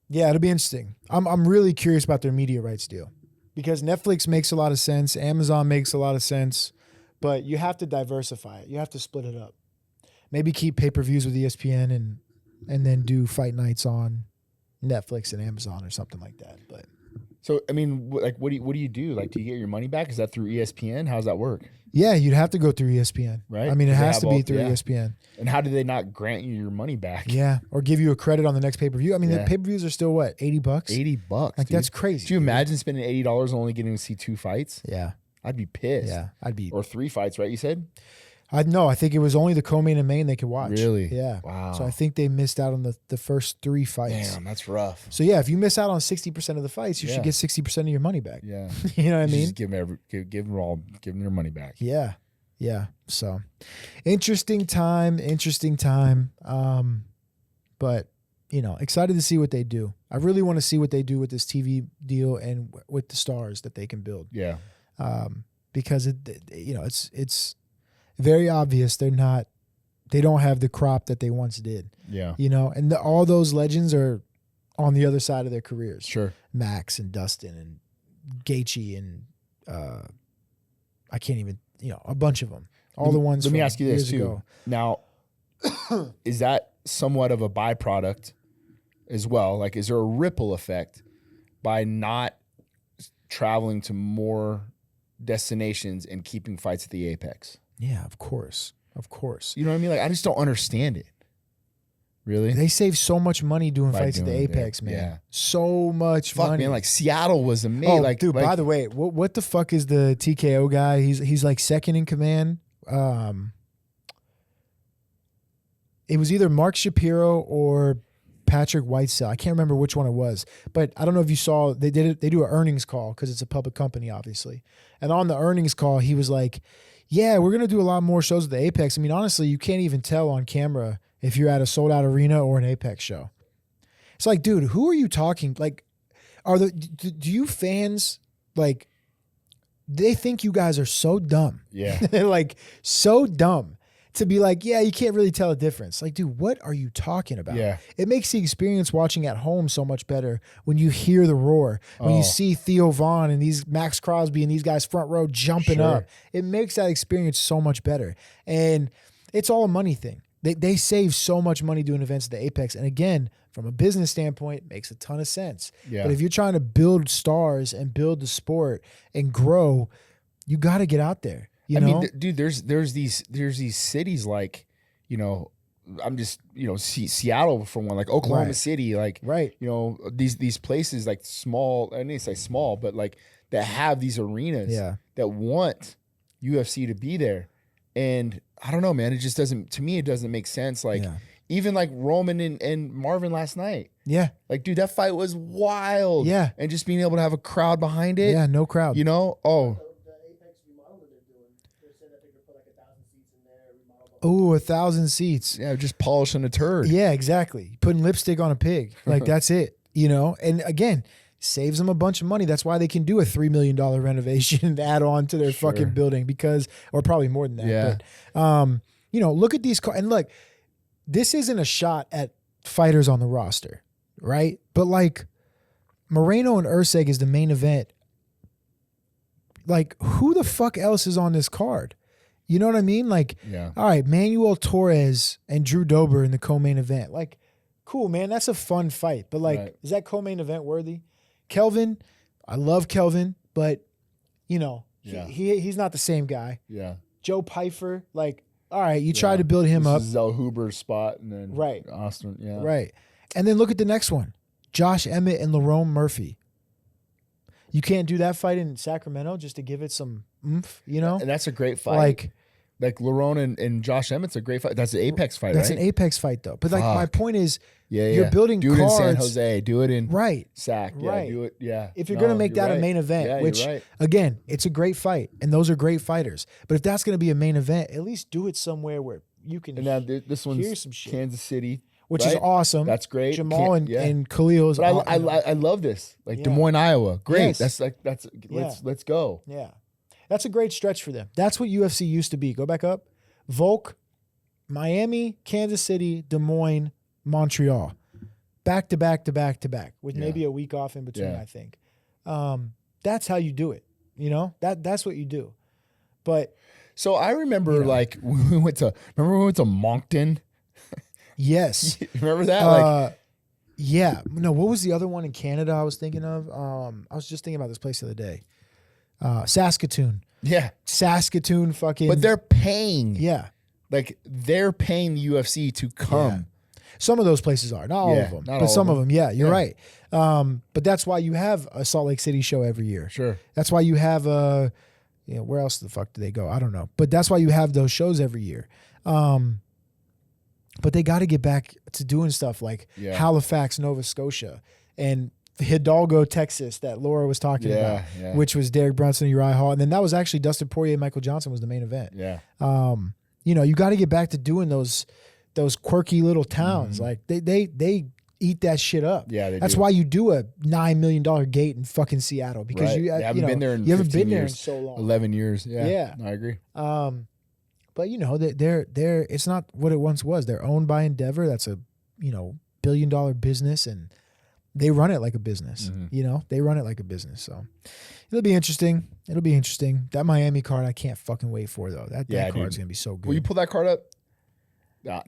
yeah, it'll be interesting. I'm really curious about their media rights deal, because Netflix makes a lot of sense, Amazon makes a lot of sense, but you have to diversify it. You have to split it up. Maybe keep pay-per-views with ESPN and then do fight nights on Netflix and Amazon or something like that. But so, I mean, like, what do you do? Like, do you get your money back? Is that through ESPN? How does that work? yeah, you'd have to go through ESPN, Right? I mean, it They has have to be all- through yeah. ESPN. And how do they not grant you your money back? Yeah, or give you a credit on the next pay-per-view. I mean, the Yeah. pay-per-views are still what, $80? $80. Like, Dude. that's crazy. Could you dude. imagine spending $80 and only getting to see 2 fights? Yeah, I'd be pissed. yeah, I'd be. Or 3 fights, right? You said? I think it was only the co-main and main they could watch. Really? Yeah. Wow. So I think they missed out on the first 3 fights. Damn, that's rough. So yeah, if you miss out on 60% of the fights, you Yeah. should get 60% of your money back. Yeah. You know what I You mean? just give them their money back. Yeah. Yeah. So interesting time. But excited to see what they do. I really want to see what they do with this TV deal and with the stars that they can build. Yeah. Because it's very obvious they don't have the crop that they once did. Yeah. And all those legends are on the other side of their careers. Sure. Max and Dustin and Gaethje and I can't even, a bunch of them. All the ones. Let me from ask you this years too. ago. Now, is that somewhat of a byproduct as well? Like, is there a ripple effect by not traveling to more destinations and keeping fights at the Apex? Yeah, of course. You know what I mean? Like, I just don't understand it. Really? They save so much money doing By fights at the doing it there. Apex, man. Yeah. So much Fuck, money. man. Like, Seattle was amazing. Oh, dude, by the way, what the fuck is the TKO guy? He's like second in command. It was either Mark Shapiro or Patrick Whitesell. I can't remember which one it was, but I don't know if you saw they do an earnings call because it's a public company, obviously. And on the earnings call, he was like, "Yeah, we're gonna do a lot more shows at the Apex." I mean, honestly, you can't even tell on camera if you're at a sold out arena or an Apex show. It's like, dude, who are you talking? Like, do you fans like? They think you guys are so dumb. Yeah. Like so dumb to be like, yeah, you can't really tell a difference. Like, dude, what are you talking about? Yeah. It makes the experience watching at home so much better when you hear the roar, when you see Theo Vaughn and these Max Crosby and these guys front row jumping Sure. up. It makes that experience so much better. And it's all a money thing. They save so much money doing events at the Apex. And again, from a business standpoint, it makes a ton of sense. Yeah. But if you're trying to build stars and build the sport and grow, you got to get out there. You know? mean, dude, there's these cities like, I'm just, Seattle for one, like Oklahoma Right. City, like, Right. these places like small, I didn't say small, but like that have these arenas Yeah. that want UFC to be there. And I don't know, man. It just doesn't, to me, it doesn't make sense. Like, Yeah. even like Roman and Marvin last night. Yeah. Like, dude, that fight was wild. Yeah. And just being able to have a crowd behind it. Yeah, no crowd. You know? Oh. The Apex remodel that they're doing, they said that they could put like 1,000 seats in there, remodel. Oh, 1,000 seats. Yeah, just polishing a turd. Yeah, exactly. Putting lipstick on a pig. Like, that's it. You know? And again, saves them a bunch of money. That's why they can do a $3 million renovation and add on to their fucking building because, or probably more than that. Yeah. But, you know, look at these cars. And look, this isn't a shot at fighters on the roster, right? But like Moreno and Usyk is the main event. Like, who the fuck else is on this card? You know what I mean? Like, all right, Manuel Torres and Drew Dober in the co-main event. Like, cool, man. That's a fun fight. But like, is that co-main event worthy? Kelvin, I love Kelvin, but you know, he's not the same guy. Yeah. Joe Pyfer, like, all right, you tried to build him up. This is Zell Huber's spot, and then Austin, Right. And then look at the next one. Josh Emmett and Lerone Murphy. You can't do that fight in Sacramento just to give it some oomph, you know? And that's a great fight. Like Lerone and Josh Emmett's a great fight. That's an Apex fight, That's right? an Apex fight, though. But like my point is, Yeah, you're building do cards. it in San Jose. Do it in Sac. Yeah, Right. do it. Yeah. If you're going to make that a main event, which, again, it's a great fight, and those are great fighters. But if that's going to be a main event, at least do it somewhere where you can And now this hear one's some shit. Kansas City. Which is awesome. That's great. Jamal and Khalil is But I love this. Like Des Moines, Iowa. Great. Yes. Let's go. Yeah. That's a great stretch for them. That's what UFC used to be. Go back up. Volk, Miami, Kansas City, Des Moines, Montreal. Back to back to back to back with maybe a week off in between, I think. That's how you do it. You know? That's what you do. But so I remember like we went to Moncton. Yes. Remember that? Yeah. No, what was the other one in Canada I was thinking of? I was just thinking about this place the other day. Saskatoon. Yeah. Saskatoon fucking. But they're paying. Yeah. Like they're paying the UFC to come. Yeah. Some of those places are. Not all of them. But some of them, you're right. But that's why you have a Salt Lake City show every year. Sure. That's why you have where else the fuck do they go? I don't know. But that's why you have those shows every year. But they got to get back to doing stuff like Halifax, Nova Scotia, and Hidalgo, Texas, that Laura was talking about, which was Derek Brunson, Uriah Hall. And then that was actually Dustin Poirier, Michael Johnson was the main event. Yeah. You know, you got to get back to doing those quirky little towns. Like they eat that shit up. Yeah, they That's do. why you do a $9 million gate in fucking Seattle because you haven't been there in you haven't 15 been there in years, so long. 11 years. Yeah. Yeah. I agree. But you know, they're it's not what it once was. They're owned by Endeavor. That's a, billion-dollar business, and they run it like a business. You know, they run it like a business. So it'll be interesting. That Miami card, I can't fucking wait for though. That card's gonna be so good. Will you pull that card up?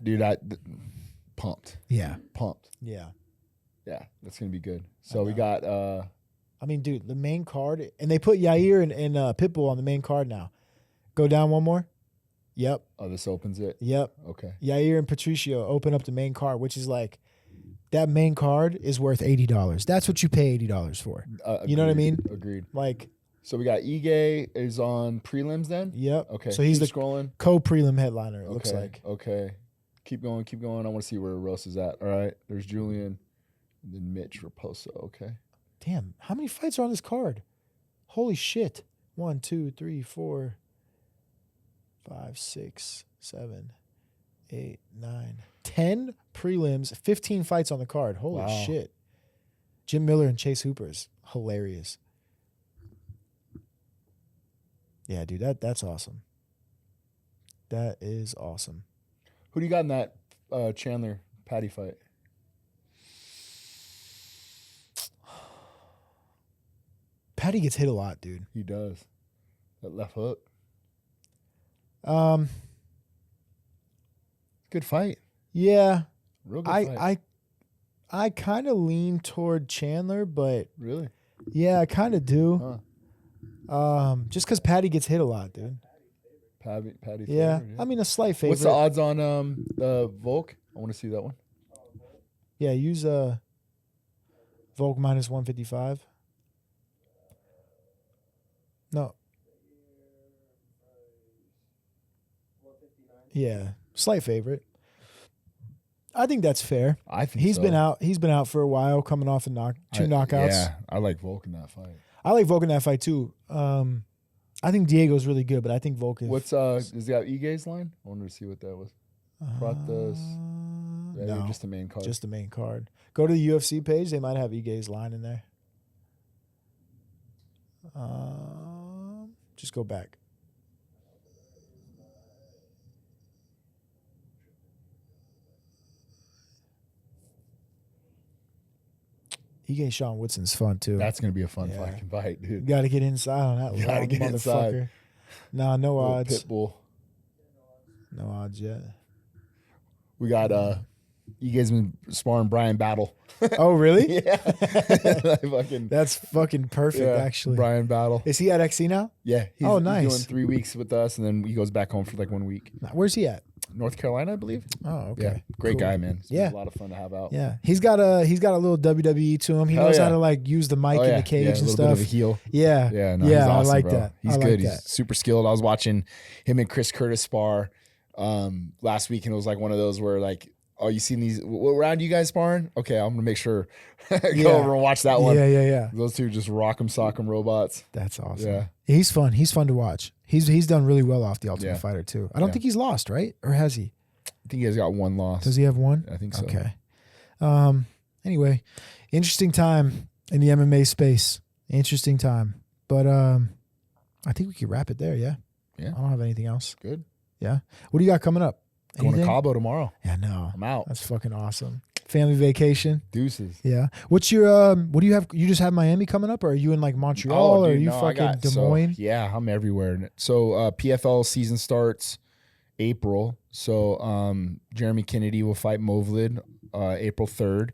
Dude, pumped. Yeah. Pumped. Yeah. Yeah, that's gonna be good. So we got I mean, dude, the main card, and they put Yair and Pitbull on the main card now. Go down one more. Yep. Oh, this opens it? Yep. Okay. Yair and Patricio open up the main card, which is like, that main card is worth $80. That's what you pay $80 for. You know what I mean? Agreed. Like, so we got Ige is on prelims then? Yep. Okay. So he's Keep the scrolling. co-prelim headliner, it looks like. Okay. Keep going. I want to see where Rose is at. All right. There's Julian. And then Mitch Raposo. Okay. Damn. How many fights are on this card? Holy shit. 1, 2, 3, 4, 5, 6, 7, 8, 9, 10 prelims, 15 fights on the card. Holy shit. Jim Miller and Chase Hooper is hilarious. Yeah, dude, that's awesome. That is awesome. Who do you got in that Chandler Patty fight? Patty gets hit a lot, dude. He does. That left hook. Good fight. Yeah. Real good fight. I kind of lean toward Chandler, but really? Yeah, I kind of do. Huh. Just because Patty gets hit a lot, dude. Patty favorite, yeah. I mean, a slight favorite. What's the odds on Volk? I want to see that one. Yeah, use Volk minus 155. No. Yeah, slight favorite. I think that's fair. I think He's so. been out. He's been out for a while, coming off two knockouts. Yeah, I like Volk in that fight. I like Volk in that fight too. I think Diego's really good, but I think Volk is. What's is he got Ige's line? I wanted to see what that was. Pratas. No, Just the main card. just the main card. Go to the UFC page. They might have Ige's line in there. Just go back. Ige Sean Woodson's fun too. That's gonna be a fun Yeah. fucking fight, dude. Got to get inside on that Gotta long get motherfucker. inside. Nah, no Little odds. Pitbull. No odds yet. We got Ige's been sparring Brian Battle. Oh, really? Yeah. fucking, That's fucking perfect, actually. Brian Battle. Is he at XC now? Yeah. He's, Oh, nice. He's doing 3 weeks with us, and then he goes back home for like 1 week. Where's he at? North Carolina, I believe. Oh, okay. Yeah. Great Cool. guy, man. He's Yeah. a lot of fun to have out. Yeah, he's got a little WWE to him. He Hell knows yeah. how to like use the mic in the cage a and little stuff. bit of a heel. Yeah, Yeah, no, yeah, he's awesome, I like bro. that. He's I like good. that. He's super skilled. I was watching him and Chris Curtis spar last week, and it was like one of those where like, oh, you seen these? What round you guys sparring? Okay, I'm gonna make sure go Yeah. over and watch that one. Yeah. Those two just rock 'em, sock 'em robots. That's awesome. Yeah. He's fun. He's fun to watch. He's done really well off the Ultimate Yeah. Fighter too. I don't Yeah. think he's lost, right? Or has he? I think he has got one loss. Does he have one? I think so. Okay. Anyway, interesting time in the MMA space. Interesting time. But I think we could wrap it there, yeah? Yeah. I don't have anything else. Good. Yeah. What do you got coming up? Going to Anything? Cabo tomorrow. Yeah, no. I'm out. That's fucking awesome. Family vacation. Deuces. Yeah. What's your what do you have? You just have Miami coming up, or are you in like Montreal, or are you fucking Des Moines? Yeah, I'm everywhere. So PFL season starts April. So Jeremy Kennedy will fight Movlid April 3rd.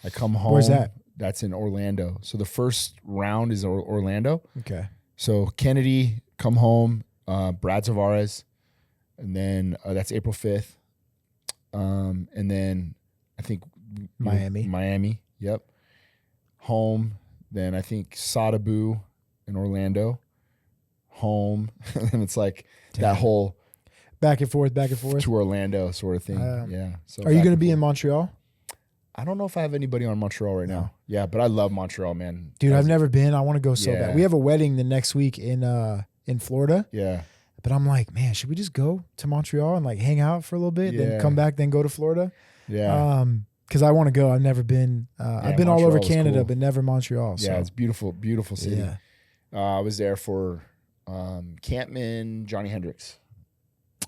I come home. Where's that? That's in Orlando. So the first round is Orlando. Okay. So Kennedy, come home. Brad Tavares. And then that's April 5th. And then I think Miami. Yep. Home. Then I think Sadabu in Orlando. Home. And then it's like that whole Back and forth. to Orlando sort of thing. Yeah. So Are you back going to and be in forth. Montreal? I don't know if I have anybody on Montreal right now. Yeah, but I love Montreal, man. Dude, I've never been. I want to go so Yeah. bad. We have a wedding the next week in Florida. Yeah. But I'm like, man, should we just go to Montreal and like hang out for a little bit, then Yeah. come back, then go to Florida? Yeah. Because I want to go. I've never been. I've been all over Montreal was Canada, cool. but never Montreal. So. Yeah, it's beautiful, beautiful city. Yeah. I was there for Campman, Johnny Hendricks.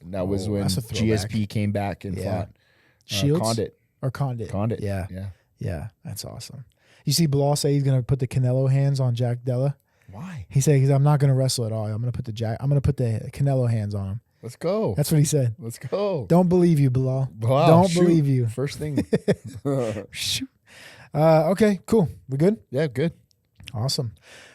And that was Oh, when that's a throwback. GSP came back and Yeah. fought Shields Condit. or Condit. Condit. Yeah. Yeah. Yeah, that's awesome. You see Bilal say he's gonna put the Canelo hands on Jack Della. Why? He said I'm not gonna wrestle at all. I'm gonna put the Canelo hands on him. Let's go. That's what he said. Let's go. Don't believe you, Bilal. Wow, Don't shoot. believe you. First thing. Shoot. Okay, cool. We good? Yeah, good. Awesome.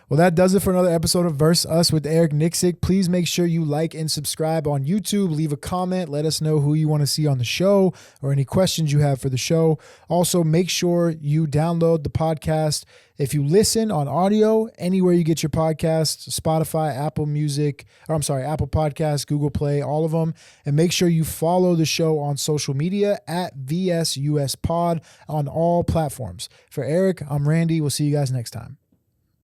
Well, that does it for another episode of Verse Us with Eric Nicksick. Please make sure you like and subscribe on YouTube. Leave a comment. Let us know who you want to see on the show or any questions you have for the show. Also, make sure you download the podcast. If you listen on audio, anywhere you get your podcasts, Spotify, Apple Podcasts, Google Play, all of them. And make sure you follow the show on social media at VSUS Pod on all platforms. For Eric, I'm Randy. We'll see you guys next time.